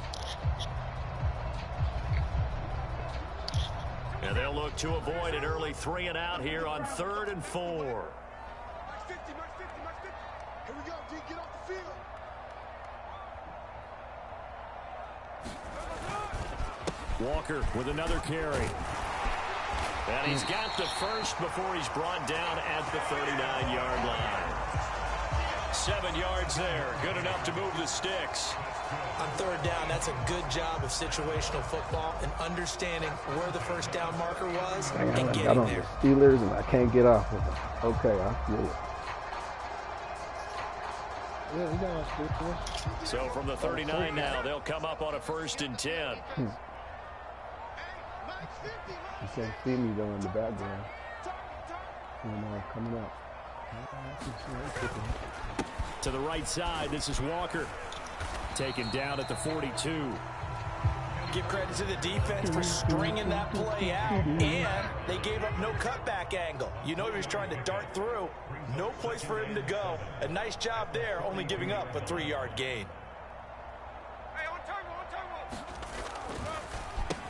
And they'll look to avoid an early 3 and out here on 3rd and 4. Here we go, D, get off the field. Walker with another carry. And he's got the first before he's brought down at the 39-yard line. 7 yards there, good enough to move the sticks. On 3rd down, that's a good job of situational football and understanding where the first down marker was and getting there. The Steelers, and I can't get off of them. Okay, I feel it. Yeah, we got So from the 39 now, they'll come up on a 1st and 10. You can't see me though in the background. Coming up. To the right side, this is Walker. Taken down at the 42. Give credit to the defense for stringing that play out, and they gave up no cutback angle. You know he was trying to dart through. No place for him to go. A nice job there, only giving up a 3-yard gain.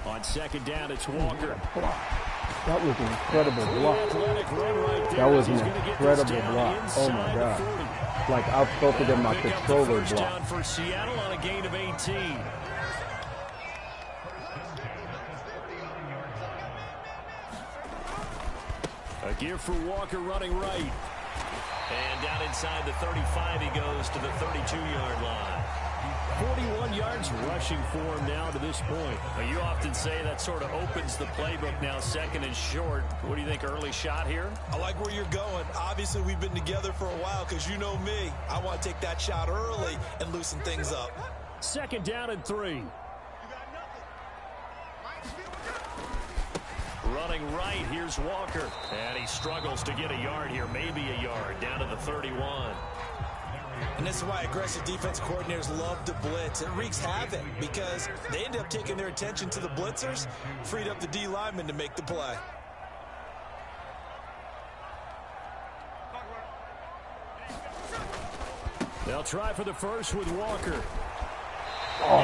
On 2nd down, it's Walker. That was an incredible block. That was an incredible block. Oh my God. Like I felt it in my controller block. Down for Seattle on a gain of 18. A give for Walker running right. And down inside the 35, he goes to the 32-yard line. 41 yards rushing for him now to this point. Well, you often say that sort of opens the playbook now, 2nd and short. What do you think, early shot here? I like where you're going. Obviously, we've been together for a while because you know me. I want to take that shot early and loosen things up. 2nd down and 3. Running right, here's Walker. And he struggles to get a yard here, maybe a yard, down to the 31. And this is why aggressive defense coordinators love to blitz. It wreaks havoc because they end up taking their attention to the blitzers, freed up the D lineman to make the play. They'll try for the first with Walker. Oh,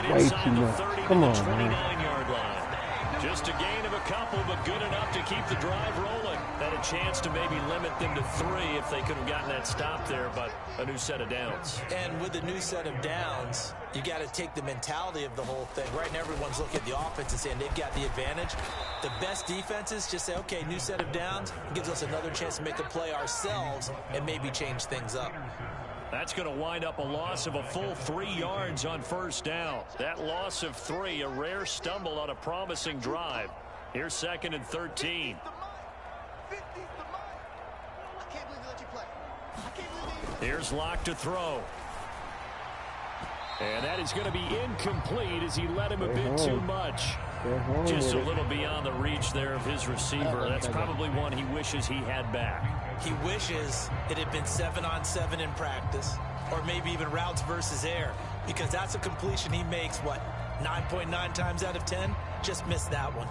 that's way too much. Come on, man. 29-yard line. Just a gain of a couple, but good enough to keep the drive rolling. Had a chance to maybe limit them to 3 if they could have gotten that stop there, but a new set of downs. And with a new set of downs, you got to take the mentality of the whole thing. Right now, everyone's looking at the offense and saying they've got the advantage. The best defenses just say, okay, new set of downs. It gives us another chance to make a play ourselves and maybe change things up. That's going to wind up a loss of a full 3 yards on first down. That loss of 3, a rare stumble on a promising drive. Here's 2nd and 13. Here's Locke to throw. And that is going to be incomplete as he led him a bit too much. Just a little beyond the reach there of his receiver. That's probably one he wishes he had back. He wishes it had been 7-on-7 in practice, or maybe even routes versus air, because that's a completion he makes, what, 9.9 times out of 10? Just missed that one.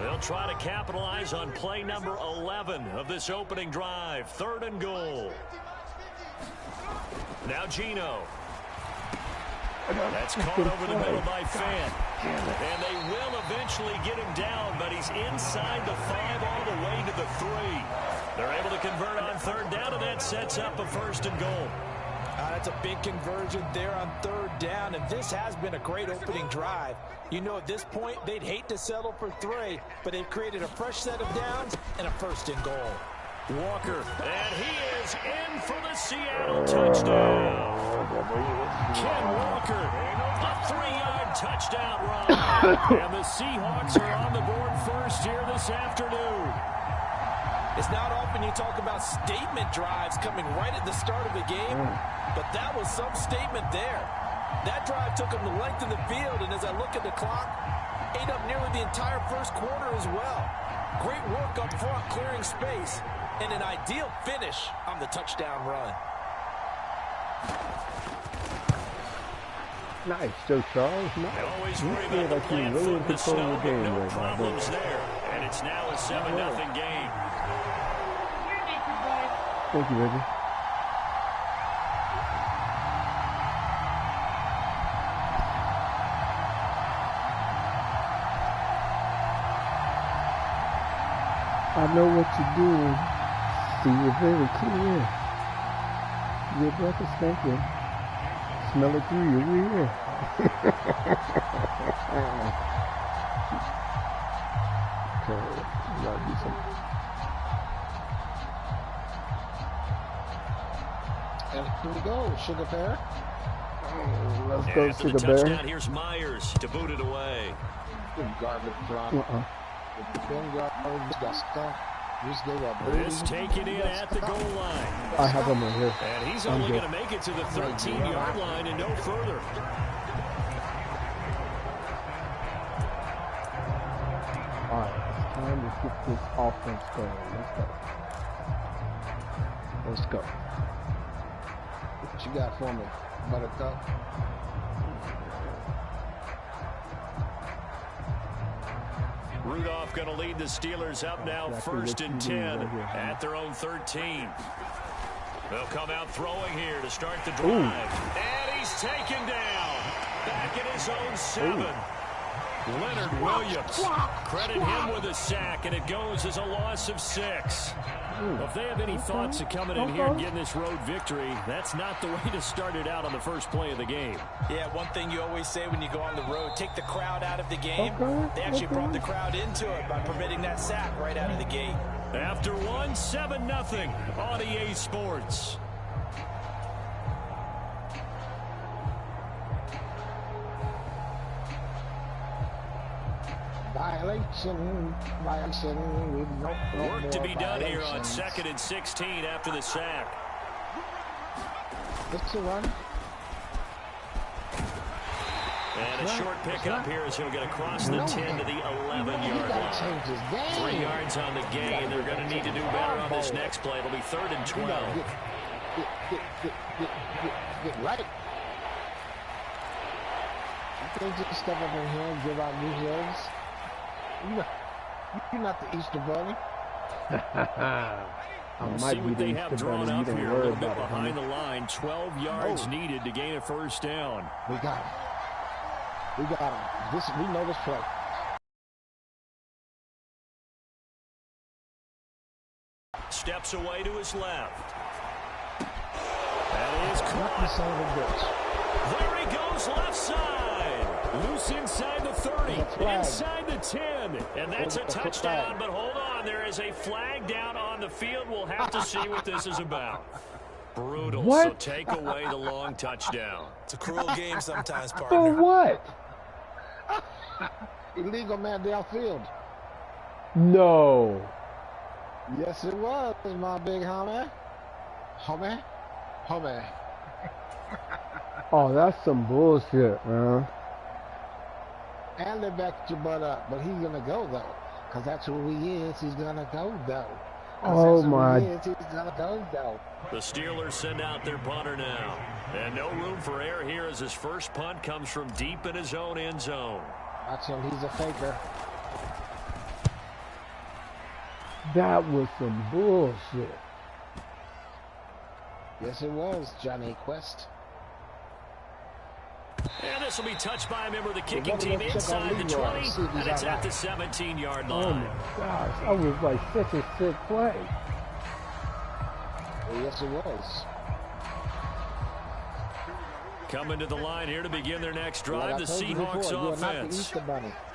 They'll try to capitalize on play number 11 of this opening drive. 3rd and goal. Now Gino. That's caught over the middle by Fant. And they will eventually get him down, but he's inside the 5 all the way to the 3. They're able to convert on 3rd down, and that sets up a 1st and goal. That's a big conversion there on 3rd down, and this has been a great opening drive. You know, at this point, they'd hate to settle for 3, but they've created a fresh set of downs and a 1st and goal. Walker, and he is in for the Seattle touchdown. Ken Walker, a 3-yard touchdown run. And the Seahawks are on the board first here this afternoon. It's not often you talk about statement drives coming right at the start of the game, but that was some statement there. That drive took them the length of the field, and as I look at the clock, ate up nearly the entire first quarter as well. Great work up front, clearing space, and an ideal finish on the touchdown run. Nice, Joe Charles. Nice. Always worry about the plant foot in the snow, but no problems there. And it's now a 7-0 game. Thank you, Reggie. I know what you're doing. See you very clear. Your breath is stinking. Smell it through your ear. Okay, gotta do something. And here we go, Sugar Bear. Let's go, After Sugar the Bear. touchdown, here's Myers to boot it away. Good garbage drop. This taken in at the goal line. I have him right here. And he's only going to make it to the 13-yard line and no further. Alright, it's time to get this offense going. Let's go. What you got for me, Buttercup? Rudolph going to lead the Steelers up now, 1st and 10 at their own 13. They'll come out throwing here to start the drive. And he's taken down back at his own 7. Leonard Williams, credit him with a sack, and it goes as a loss of 6. Well, if they have any thoughts of coming in here and getting this road victory, that's not the way to start it out on the first play of the game. Yeah, one thing you always say when you go on the road, take the crowd out of the game. They actually brought the crowd into it by permitting that sack right out of the gate. After 7-0 on EA Sports. Violation. Work to be done here on 2nd and 16 after the sack. It's a run. And a short pickup here as he'll get across the 10 to the 11-yard line. 3 yards on the gain. They're going to need to do better on this next play. It'll be 3rd and 12. Get right. You can't just step up in here and give out new hills. You're not the Easter Bunny. We'll see what they have drawn up here. A little bit behind the line. 12 yards needed to gain a 1st down. We got We got him. We know this play. Steps away to his left. That is caught. Son of a bitch. There he goes, left side. Loose inside the 30, inside the 10. And that's a touchdown, but hold on. There is a flag down on the field. We'll have to see what this is about. Brutal. What? So take away the long touchdown. It's a cruel game sometimes, partner. For what? Illegal man downfield. No. Yes, it was, my big homie. Homie. Oh, that's some bullshit, man. And they backed your butt up, but he's gonna go though, cause that's who he is. He's gonna go though. Oh my! He's gonna go though. The Steelers send out their punter now, and no room for error here as his first punt comes from deep in his own end zone. Watch him. He's a faker. That was some bullshit. Yes, it was, Johnny Quest. And this will be touched by a member of the kicking team inside the 20, and it's at the 17-yard line. Oh my gosh, that was like such a sick play. Yes, it was. Coming to the line here to begin their next drive, the Seahawks offense.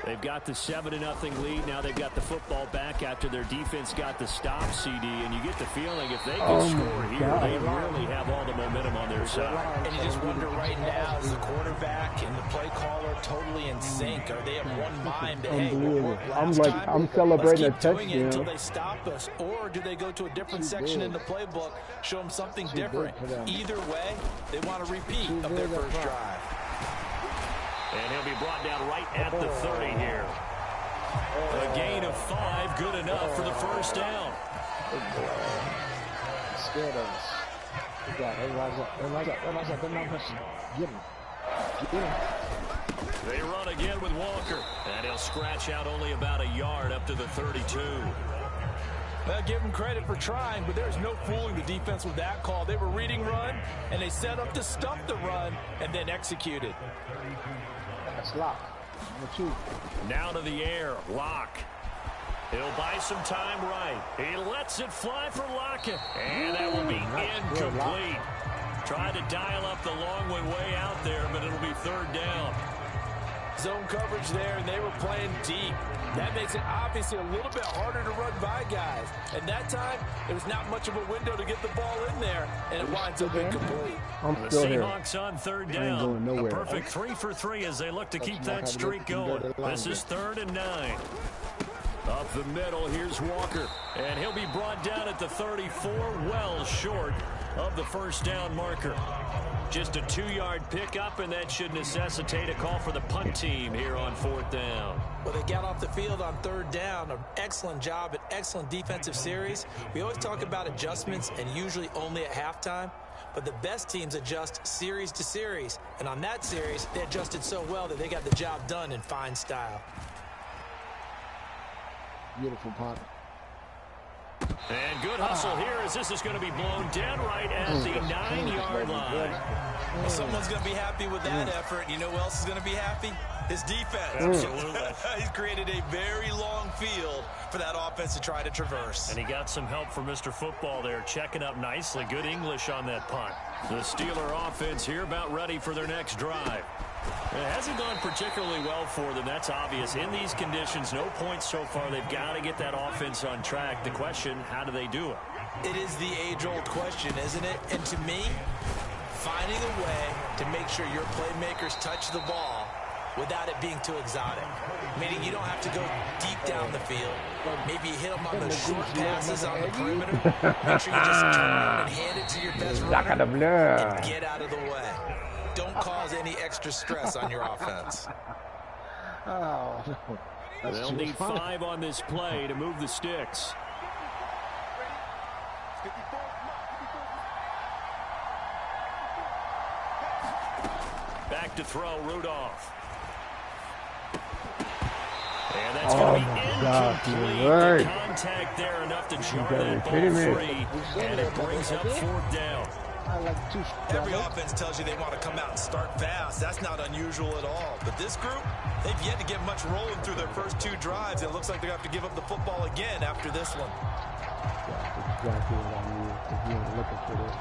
They've got the 7-0 lead. Now they've got the football back after their defense got the stop, CD. And you get the feeling if they can score here, they really have all the momentum on their side. And you just wonder right now, is the quarterback and the play caller totally in sync? Are they at one mind? Hey, I'm celebrating a touchdown until touchdown. they stop us, or do they go to a different section in the playbook, show them something different? Either way, they want a repeat of their first drive. And he'll be brought down right at the 30 here. A gain of 5, good enough for the first down. Scared of us. Good job. Everybody's up. Get him. They run again with Walker. And he'll scratch out only about a yard up to the 32. Well, give them credit for trying, but there's no fooling the defense with that call. They were reading run, and they set up to stuff the run, and then executed. That's Lock. Number 2. Now to the air, Lock. He'll buy some time right. He lets it fly for Lockett, and that will be incomplete. Tried to dial up the long one way out there, but it'll be third down. Zone coverage there, and they were playing deep. That makes it obviously a little bit harder to run by guys. And that time, there was not much of a window to get the ball in there, and it winds up incomplete. The Seahawks on third down. A perfect 3 for 3 as they look to keep that streak going. This is 3rd and 9. Up the middle, here's Walker. And he'll be brought down at the 34, well short of the first down marker. Just a 2-yard pickup, and that should necessitate a call for the punt team here on 4th down. Well, they got off the field on 3rd down. An excellent job, an excellent defensive series. We always talk about adjustments, and usually only at halftime. But the best teams adjust series to series. And on that series, they adjusted so well that they got the job done in fine style. Beautiful punt. And good hustle here as this is going to be blown down right at the 9-yard line. Well, someone's going to be happy with that effort. You know who else is going to be happy? His defense. Absolutely. He's created a very long field for that offense to try to traverse. And he got some help from Mr. Football there, checking up nicely. Good English on that punt. The Steeler offense here about ready for their next drive. It hasn't gone particularly well for them. That's obvious. In these conditions, no points so far. They've got to get that offense on track. The question, how do they do it? It is the age-old question, isn't it? And to me, finding a way to make sure your playmakers touch the ball without it being too exotic. Meaning you don't have to go deep down the field. Maybe you hit them on the short passes on the perimeter. Make sure you just turn around and hand it to your best runner and get out of the way. Don't cause any extra stress on your offense. Oh, they'll need 5 on this play to move the sticks. Back to throw, Rudolph. And that's going to be incomplete. Right. Contact there enough to jar that ball free. And it brings up 4th down. Every offense tells you they want to come out and start fast. That's not unusual at all. But this group, they've yet to get much rolling through their first 2 drives. It looks like they're going to have to give up the football again after this one. That's exactly what I need if you were looking for this.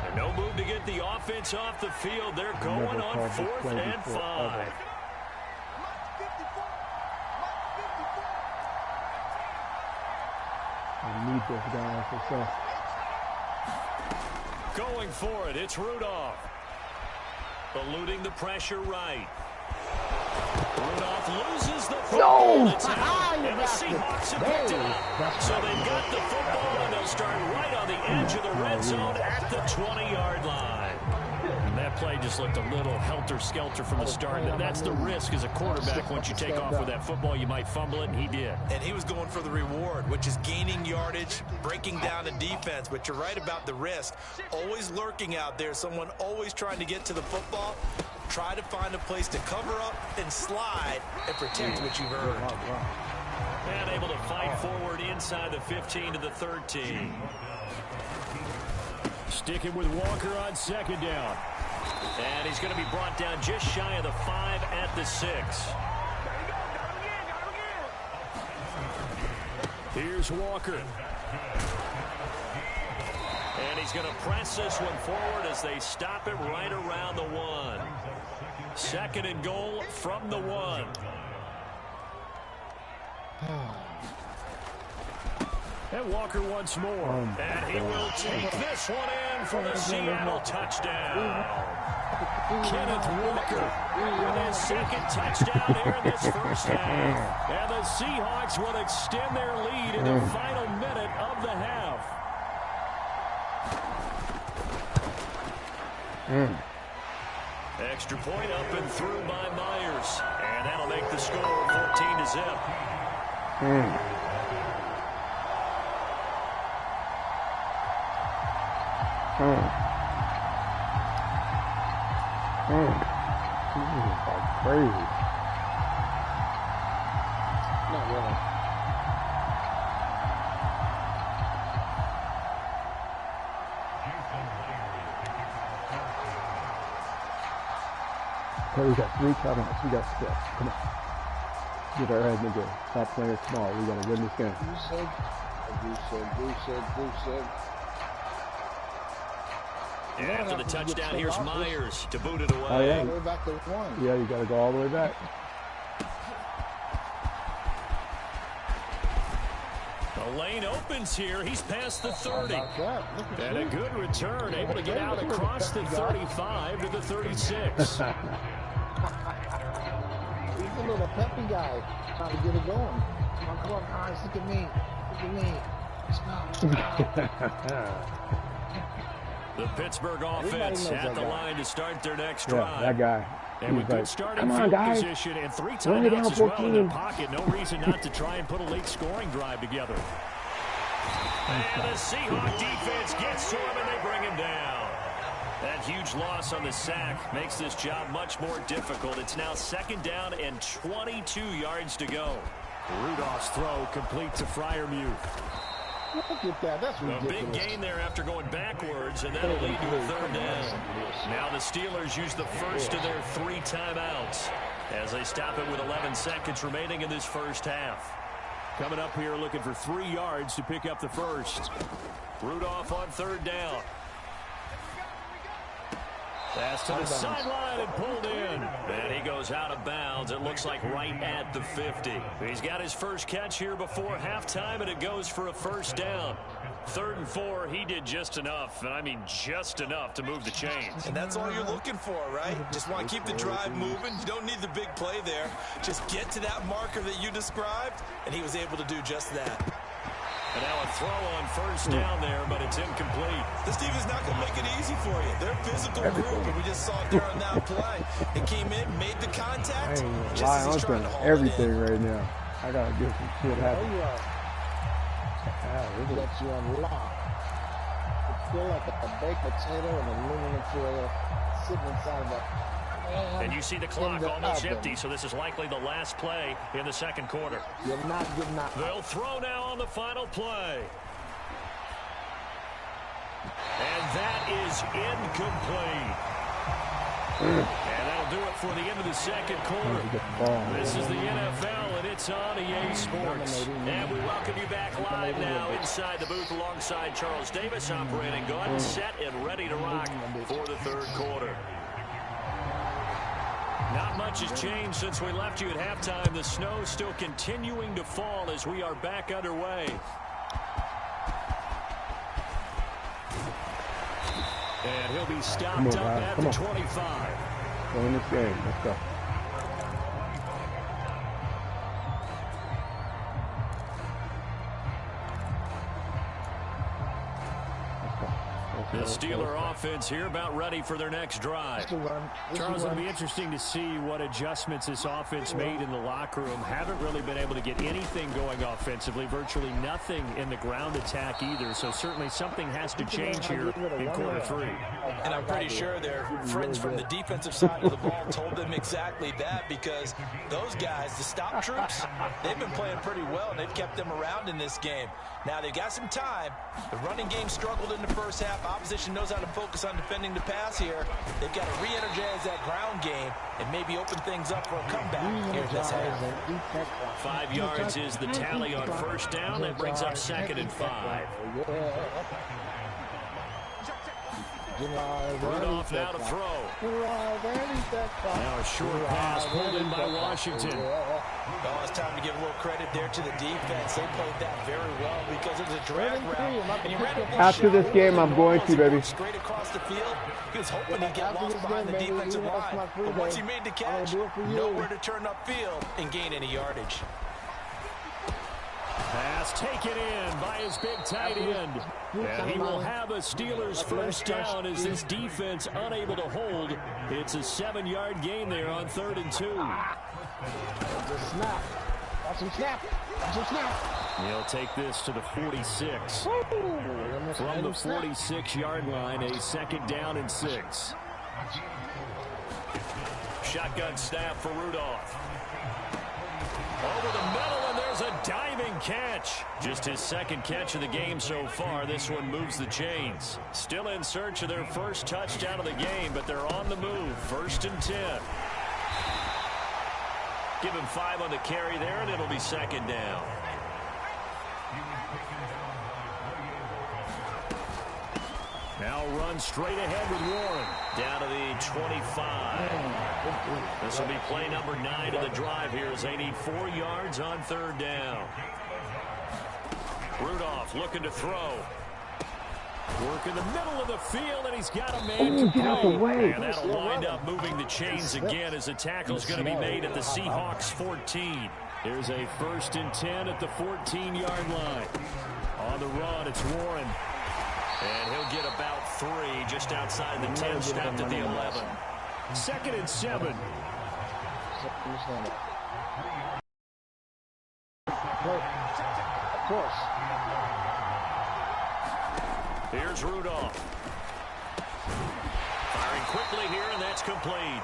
And no move to get the offense off the field. They're going on 4th and 5. I need this guy for success. Going for it, it's Rudolph. Eluding the pressure right. Rudolph loses the football. It's out, and the Seahawks have picked it up. So they've got the football, and they'll start right on the edge of the red zone at the 20-yard line. And that play just looked a little helter-skelter from the start. That's the risk as a quarterback. Once you take off with that football, you might fumble it, and he did. And he was going for the reward, which is gaining yardage, breaking down a defense. But you're right about the risk. Always lurking out there, someone always trying to get to the football. Try to find a place to cover up and slide and protect what you've earned. And able to fight forward inside the 15 to the 13. Sticking with Walker on 2nd down. And he's going to be brought down just shy of the 5 at the 6. Here's Walker. And he's going to press this one forward as they stop it right around the 1. 2nd and goal from the 1. And Walker once more. And he will take this one in for the Seattle touchdown. Kenneth Walker with his 2nd touchdown here in this first half. And the Seahawks will extend their lead in the final minute of the half. Extra point up and through by Myers. And that'll make the score 14 to zip. Crazy. Not really. Okay, we got 3 timeouts. We got 6. Come on. Get our head in the game. Stop playing small. We got to win this game. And after the touchdown, here's Myers to boot it away. Oh, yeah. Way back to 1. Yeah, you got to go all the way back. The lane opens here. He's past the 30. And a good return, able to get out across the 35 to the 36. He's a little peppy guy trying to get it going. Come on, guys, look at me. Look at me. The Pittsburgh offense at the line to start their next drive. That guy. And with good starting field position and 3 timeouts as well in their pocket, no reason not to try and put a late scoring drive together. And the Seahawk defense gets to him, and they bring him down. That huge loss on the sack makes this job much more difficult. It's now 2nd down and 22 yards to go. Rudolph's throw complete to Freiermuth. Look at that. That's ridiculous. A big gain there after going backwards, and that'll lead to a 3rd down. Now the Steelers use the first of their 3 timeouts as they stop it with 11 seconds remaining in this first half. Coming up here looking for 3 yards to pick up the first. Rudolph on 3rd down. Pass to the sideline and pulled in. And he goes out of bounds. It looks like right at the 50. He's got his first catch here before halftime, and it goes for a 1st down. 3rd and 4, he did just enough, and I mean just enough to move the chains. And that's all you're looking for, right? Just want to keep the drive moving. You don't need the big play there. Just get to that marker that you described, and he was able to do just that. And now a throw on 1st down there, but it's incomplete. This team is not going to make it easy for you. They're a physical group, and we just saw it there on that play. It came in, made the contact. I ain't just lie, as I'm he's trying doing to haul everything it in. right now. I got to get some shit happening. Got you unlocked. It feel like a baked potato and aluminum foil sitting inside of a And you see the clock almost empty, so this is likely the last play in the 2nd quarter. You're not getting out. They'll throw now on the final play. And that is incomplete. And that'll do it for the end of the second quarter. This is the NFL, and it's on EA Sports. And we welcome you back live now inside the booth alongside Charles Davis, operating gun, set and ready to rock for the third quarter. Not much has changed since we left you at halftime. The snow still continuing to fall as we are back underway. And he'll be stopped up at the 25. Go in this game. Let's go. The Steeler offense here about ready for their next drive. Charles, it'll be interesting to see what adjustments this offense made in the locker room. Haven't really been able to get anything going offensively, virtually nothing in the ground attack either. So certainly something has to change here in quarter three. And I'm pretty sure their friends from the defensive side of the ball told them exactly that, because those guys, the stop troops, they've been playing pretty well, and they've kept them around in this game. Now, they've got some time. The running game struggled in the first half. Opposition knows how to focus on defending the pass here. They've got to re-energize that ground game and maybe open things up for a comeback here this half. 5 yards is the tally on first down. That brings up 2nd and 5. Rudolph now to throw. Now a short pass pulled in by Washington. Well, it's time to give a little credit there to the defense. They played that very well because it was a drag route. And he ran it After this game, I'm going to, baby. Straight across the field. He was hoping he'd get lost behind the defensive line. But once he made the catch, nowhere to turn upfield and gain any yardage. Pass taken in by his big tight end. And he will have a Steelers first down as this defense unable to hold. It's a 7-yard gain there on 3rd and 2. He'll take this to the 46. From the 46-yard line, a 2nd down and 6. Shotgun snap for Rudolph. Over the middle, and there's a diving catch. Just his 2nd catch of the game so far. This one moves the chains. Still in search of their first touchdown of the game, but they're on the move. 1st and 10. Give him 5 on the carry there, and it'll be 2nd down. Now run straight ahead with Warren. Down to the 25. This will be play number 9 of the drive here as they need 4 yards on 3rd down. Rudolph looking to throw. Work in the middle of the field, and he's got a man complete. And that'll wind up moving the chains again as the tackle's going to be made at the Seahawks 14. There's a 1st and 10 at the 14-yard line. On the run, it's Warren. And he'll get about 3 just outside the 10, snapped at the 11. 2nd and 7. Of course. Here's Rudolph. Firing quickly here, and that's complete.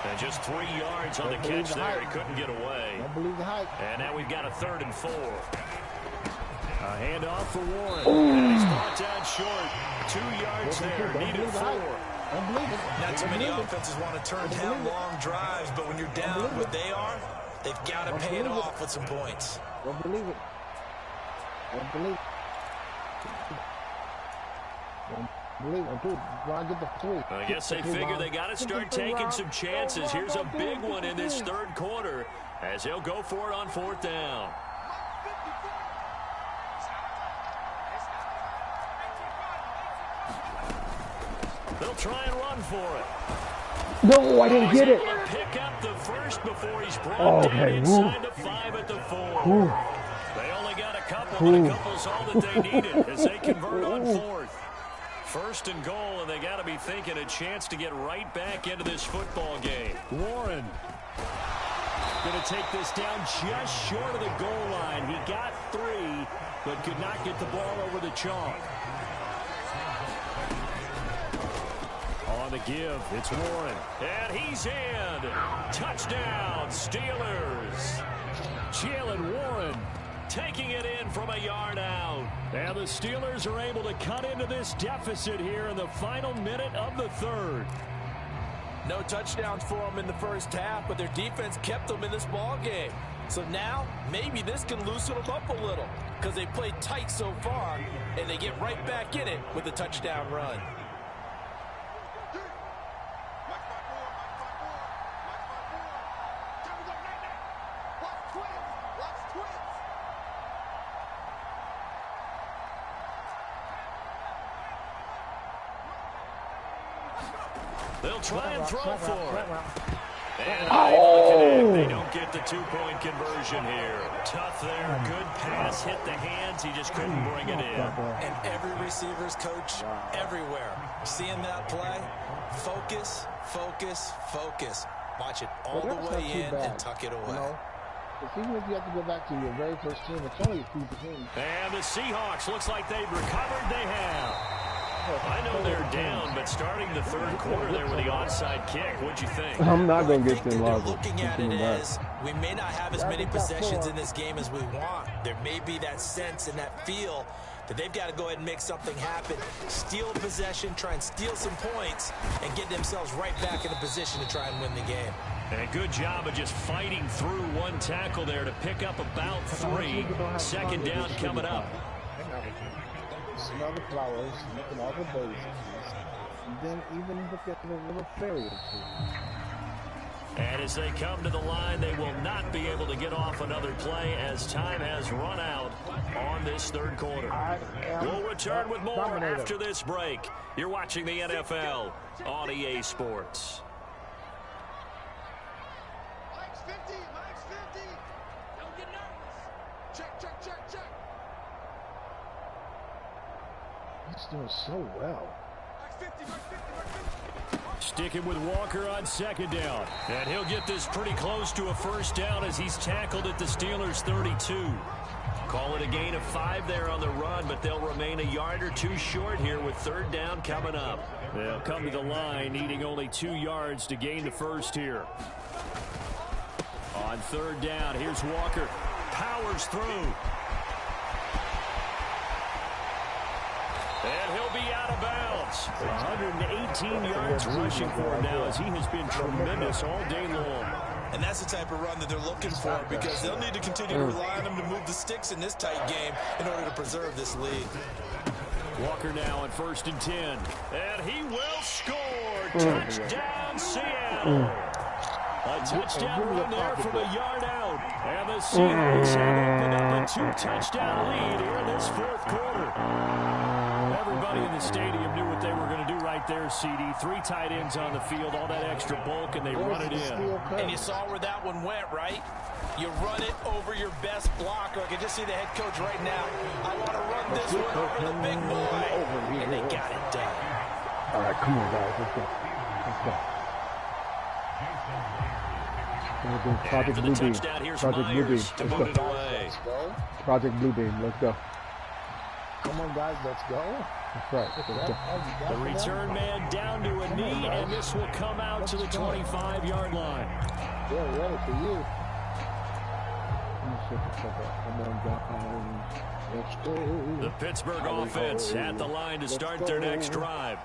And just 3 yards on the catch there. He couldn't get away. Don't believe the hype. And now we've got a 3rd and 4. A handoff for Warren. And he's brought down short. 2 yards there. Needed 4. Don't believe it. Not too many offenses want to turn down long drives, but when you're down what they are, they've got to pay it off with some points. Don't believe it. Don't believe it. I guess they figure they got to start taking some chances. Here's a big one in this 3rd quarter as he'll go for it on 4th down. They'll try and run for it. No, I didn't get it. Pick up the first before he's brought down inside the 5 at the 4. They only got a couple, but a couple's all that they needed as they convert on 4th. 1st and goal, and they got to be thinking a chance to get right back into this football game. Warren going to take this down just short of the goal line. He got 3, but could not get the ball over the chalk. On the give, it's Warren. And he's in. Touchdown, Steelers. Jalen Warren taking it in from a yard out. And the Steelers are able to cut into this deficit here in the final minute of the third. No touchdowns for them in the first half, but their defense kept them in this ball game. So now, maybe this can loosen them up a little because they played tight so far, and they get right back in it with a touchdown run. They'll try and throw for it. And they don't get the two-point conversion here. Tough there. Good pass. Hit the hands. He just couldn't bring it in. And every receiver's coach everywhere. Seeing that play, focus, focus, focus. Watch it all the way in and tuck it away. Even if you have to go back to your very first team, it's only a few teams. And the Seahawks looks like they've recovered. They have. I know they're down, but starting the third quarter there with the onside kick, what'd you think? I'm not going to get them They're lost. looking at it as we may not have as many possessions in this game as we want. There may be that sense and that feel that they've got to go ahead and make something happen. Steal possession, try and steal some points, and get themselves right back in a position to try and win the game. And a good job of just fighting through one tackle there to pick up about 3. Second down coming up. Smell the flowers, look at all the daisies, and then even look at the little fairy tree. And as they come to the line, they will not be able to get off another play as time has run out on this third quarter. We'll return with more after this break. You're watching the NFL on EA Sports. Mike's 50, Mike's 50. Don't get nervous. Check, check, check, check. He's doing so well. Sticking with Walker on second down. And he'll get this pretty close to a first down as he's tackled at the Steelers' 32. Call it a gain of 5 there on the run, but they'll remain a yard or 2 short here with third down coming up. They'll come to the line, needing only 2 yards to gain the first here. On third down, here's Walker. Powers through. And he'll be out of bounds. 118 yards rushing for him now as he has been tremendous all day long. And that's the type of run that they're looking for because they'll need to continue to rely on him to move the sticks in this tight game in order to preserve this lead. Walker now on 1st and 10. And he will score. Touchdown, Seattle. A touchdown run there from a yard out. And the Seahawks have opened up a 2-touchdown lead here in this fourth quarter. Everybody in the stadium knew what they were going to do right there, CD. 3 tight ends on the field, all that extra bulk, and they run it in. And you saw where that one went, right? You run it over your best blocker. I can just see the head coach right now. I want to run this one over the big boy. And they got it done. All right, come on, guys. Let's go. Let's go. Project Blue Beam. Project Blue Beam. Let's go. Project Blue Beam. Let's go. Come on, guys, let's go. That's right. Let's go. The return man down to a knee, and this will come out to the 25-yard line. They're ready for you. Come on, guys. Let's go. The Pittsburgh offense at the line to start their next drive.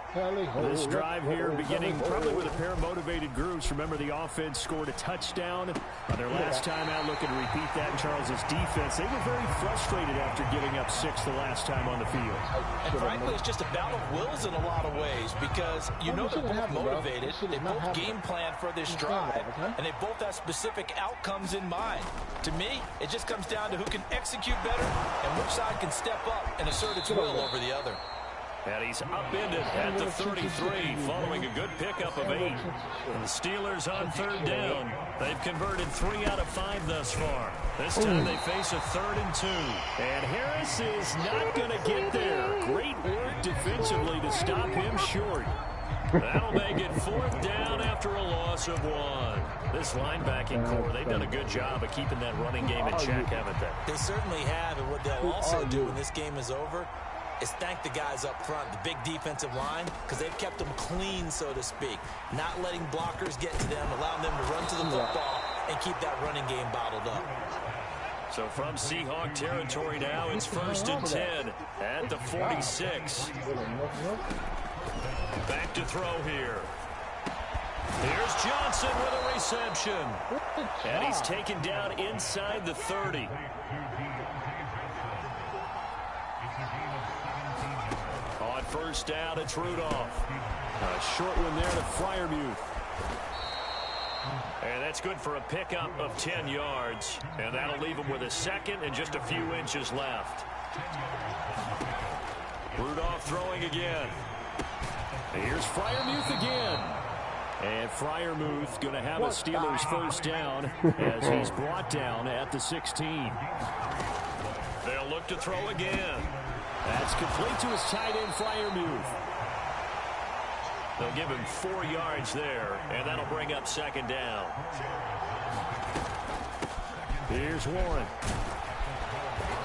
This drive here beginning probably with a pair of motivated groups. Remember, the offense scored a touchdown on their last time out. Looking to repeat that in Charles's defense. They were very frustrated after giving up 6 the last time on the field. And frankly, it's just a battle of wills in a lot of ways because you know they're both motivated. They both game plan for this drive, and they both have specific outcomes in mind. To me, it just comes down to who can execute better and which side can step up and assert its will over the other. And he's upended at the 33 following a good pickup of 8. And the Steelers on third down. They've converted 3 out of 5 thus far. This time they face a 3rd and 2. And Harris is not going to get there. Great work defensively to stop him short. That'll make it 4th down after a loss of 1. This linebacking core, they've done a good job of keeping that running game in check, haven't they? They certainly have, and what they'll also do when this game is over is thank the guys up front, the big defensive line, because they've kept them clean, so to speak. Not letting blockers get to them, allowing them to run to the football and keep that running game bottled up. So from Seahawk territory now, it's 1st and 10 at the 46. Back to throw here. Here's Johnson with a reception. And he's taken down inside the 30. On 1st down, it's Rudolph. A short one there to Freiermuth. And that's good for a pickup of 10 yards. And that'll leave him with a second and just a few inches left. Rudolph throwing again. Here's Freiermuth again. And Freiermuth going to have a Steelers 1st down as he's brought down at the 16. They'll look to throw again. That's complete to his tight end, Freiermuth. They'll give him 4 yards there, and that'll bring up 2nd down. Here's Warren.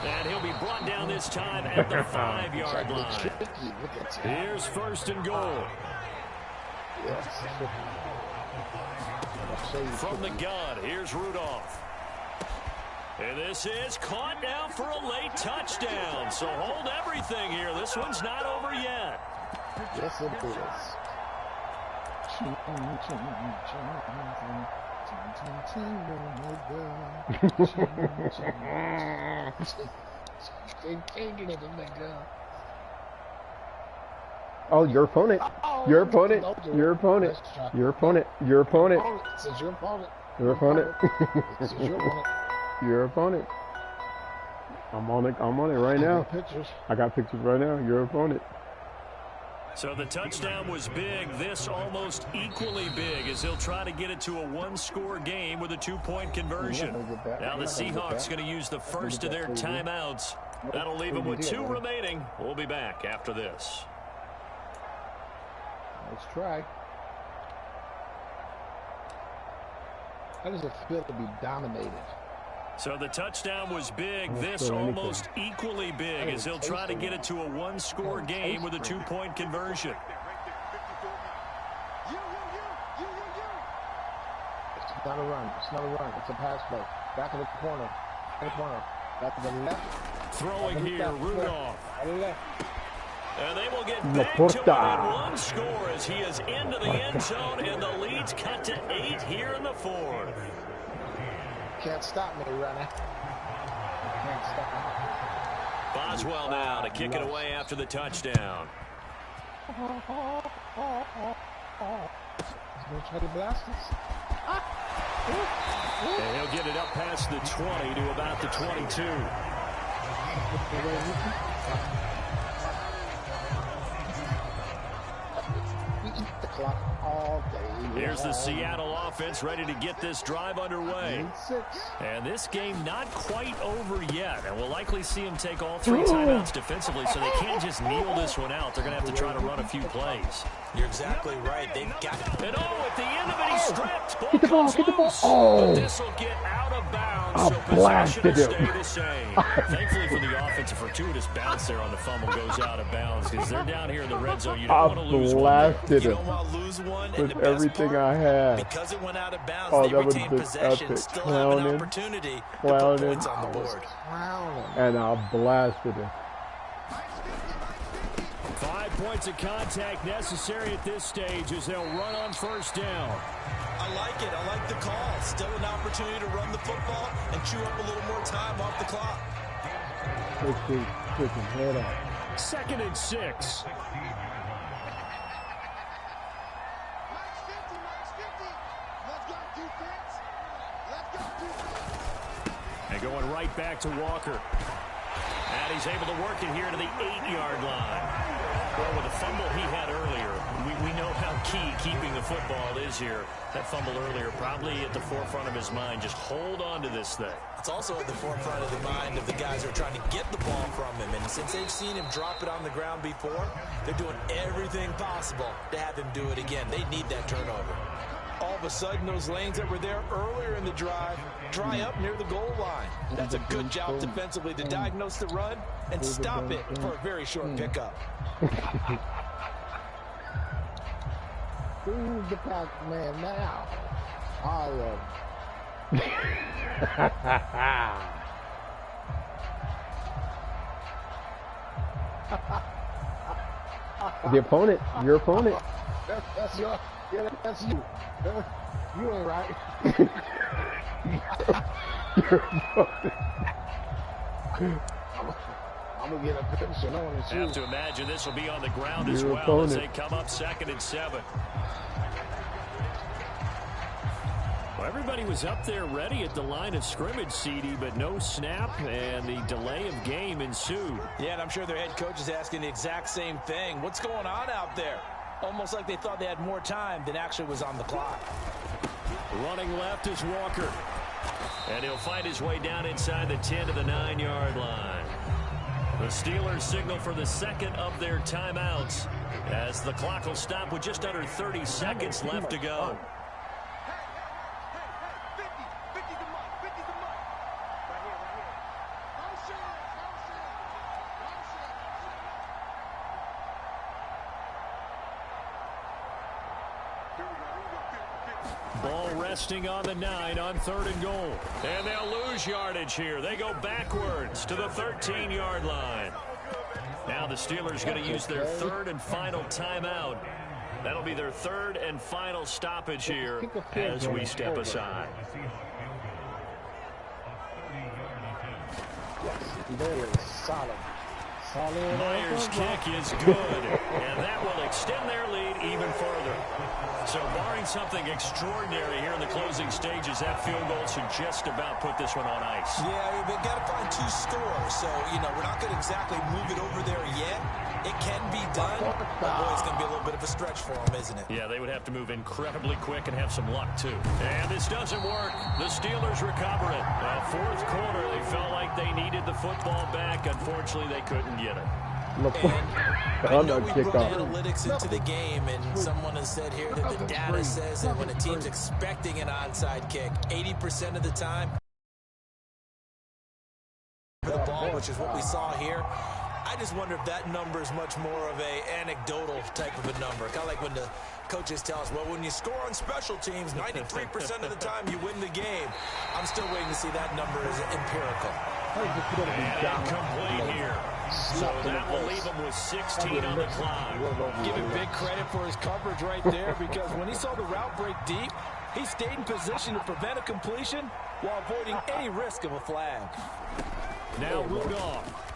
And he'll be brought down this time at the 5-yard line. Here's 1st and goal. From the gun, here's Rudolph. And this is caught now for a late touchdown. So hold everything here. This one's not over yet. Yes, it is. Oh, your opponent. Your opponent. Your opponent. Your opponent. Your opponent. This is your opponent. Your opponent. This is your opponent. Your opponent. I'm on it. I'm on it right now. Pictures. I got pictures right now. Your opponent. So the touchdown was big. This almost equally big as they'll try to get it to a 1-score game with a 2-point conversion. Now the Seahawks going to use the first of their timeouts. That'll leave them with 2 remaining. We'll be back after this. Let's try. How does it feel to be dominated? So the touchdown was big. This almost equally big as they'll try to get it to a 1-score game with a 2-point conversion. It's not a run. It's not a run. It's a pass play. Back in the corner. In the corner. Back to the left. Throwing here, Rudolph. Right to the left. And they will get back to within 1 score as he is into the end zone, and the lead's cut to 8 here in the 4th. Can't stop me, runner. Can't stop me. Boswell now to kick it away after the touchdown. He's going to try to blast us. And he'll get it up past the 20 to about the 22. The clock all day. Here's the Seattle offense ready to get this drive underway. And this game not quite over yet. And we'll likely see them take all 3 timeouts defensively, so they can't just kneel this one out. They're going to have to try to run a few plays. You're exactly right. They've got it. And at the end of it, he's stripped. Get the ball, get the ball. But this will get out of bounds, so possession will stay the same. Thankfully for the offense, a fortuitous bounce there on the fumble goes out of bounds because they're down here in the red zone. You don't want to lose one. You don't want to lose one. With everything I had. Because it went out of bounds, they retain possession. Still have an opportunity to put points on the board. And I blasted it. 5 points of contact necessary at this stage as they'll run on 1st down. I like it. I like the call. Still an opportunity to run the football and chew up a little more time off the clock. Head up. 2nd and 6. And going right back to Walker. And he's able to work it here to the 8-yard line. Well, with the fumble he had earlier, we know how key keeping the football is here. That fumble earlier probably at the forefront of his mind. Just hold on to this thing. It's also at the forefront of the mind of the guys who are trying to get the ball from him. And since they've seen him drop it on the ground before, they're doing everything possible to have him do it again. They need that turnover. All of a sudden, those lanes that were there earlier in the drive dry up near the goal line. That's a good job defensively to diagnose the run and stop it for a very short pickup. Who's the Pac-Man now? I am. The opponent, your opponent. That's your, yeah, that's you. You ain't right. Your opponent. I'm gonna get a picture on it. I have to imagine this will be on the ground as Your well as opponent. they come up 2nd and 7. Well, everybody was up there ready at the line of scrimmage, CD, but no snap, and the delay of game ensued. Yeah, and I'm sure their head coach is asking the exact same thing. What's going on out there? Almost like they thought they had more time than actually was on the clock. Running left is Walker. And he'll find his way down inside the 10 to the 9-yard line. The Steelers signal for the second of their timeouts as the clock will stop with just under 30 seconds left to go. Ball resting on the 9 on 3rd and goal. And they'll lose yardage here. They go backwards to the 13-yard line. Now the Steelers going to use their 3rd and final timeout. That'll be their 3rd and final stoppage here as we step aside. Very solid. Myers' kick is good, and that will extend their lead even further. So barring something extraordinary here in the closing stages, that field goal should just about put this one on ice. Yeah, we've got to find 2 scores. So, you know, we're not going to exactly move it over there yet. It can be done, but boy, it's going to be a little bit of a stretch for them, isn't it? Yeah, they would have to move incredibly quick and have some luck, too. And this doesn't work. The Steelers recover it. 4th quarter, they felt like they needed the football back. Unfortunately, they couldn't get it. I know we brought analytics into the game, and someone has said here that the data says that when a team's expecting an onside kick, 80% of the time for the ball, which is what we saw here. I just wonder if that number is much more of a anecdotal type of a number. Kind of like when the coaches tell us, well, when you score on special teams, 93% of the time you win the game. I'm still waiting to see that number as empirical. And complete here. So that will leave him with 16 on the clock. Give him big credit for his coverage right there, because when he saw the route break deep, he stayed in position to prevent a completion while avoiding any risk of a flag. Now Rudolph.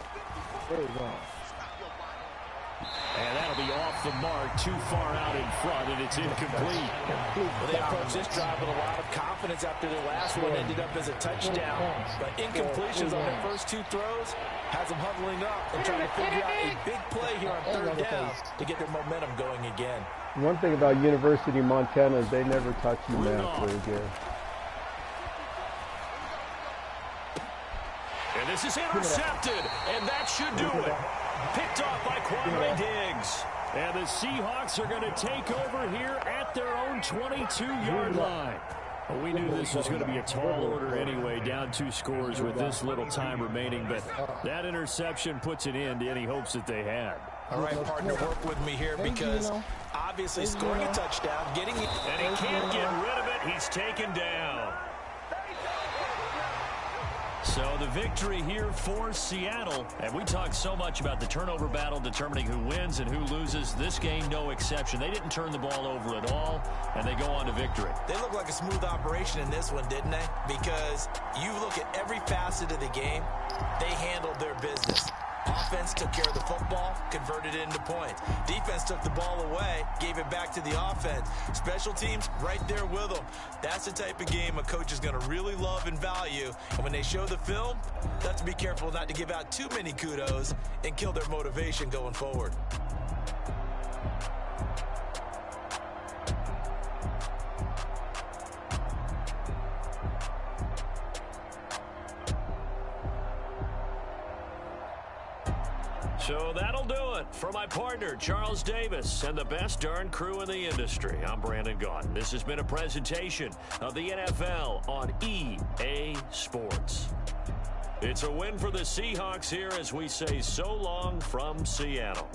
And that'll be off the mark, too far out in front, and it's incomplete. Well, they approached this drive with a lot of confidence after their last one ended up as a touchdown. But incompletions on their first 2 throws has them huddling up and trying to figure out a big play here on 3rd down to get their momentum going again. One thing about University of Montana is they never touch you math very good. And this is intercepted, and that should do it. Picked off by Quandre Diggs. And the Seahawks are going to take over here at their own 22-yard line. Well, we knew this was going to be a tall order anyway, down 2 scores with this little time remaining, but that interception puts an end to any hopes that they had. All right, partner, work with me here, because obviously scoring a touchdown, getting it. And he can't get rid of it. He's taken down. So the victory here for Seattle. And we talked so much about the turnover battle determining who wins and who loses. This game, no exception. They didn't turn the ball over at all, and they go on to victory. They look like a smooth operation in this one, didn't they? Because you look at every facet of the game, they handled their business. Offense took care of the football, converted it into points. Defense took the ball away, gave it back to the offense. Special teams, right there with them. That's the type of game a coach is going to really love and value. And when they show the film, they have to be careful not to give out too many kudos and kill their motivation going forward. So that'll do it for my partner, Charles Davis, and the best darn crew in the industry. I'm Brandon Gaudin. This has been a presentation of the NFL on EA Sports. It's a win for the Seahawks here as we say so long from Seattle.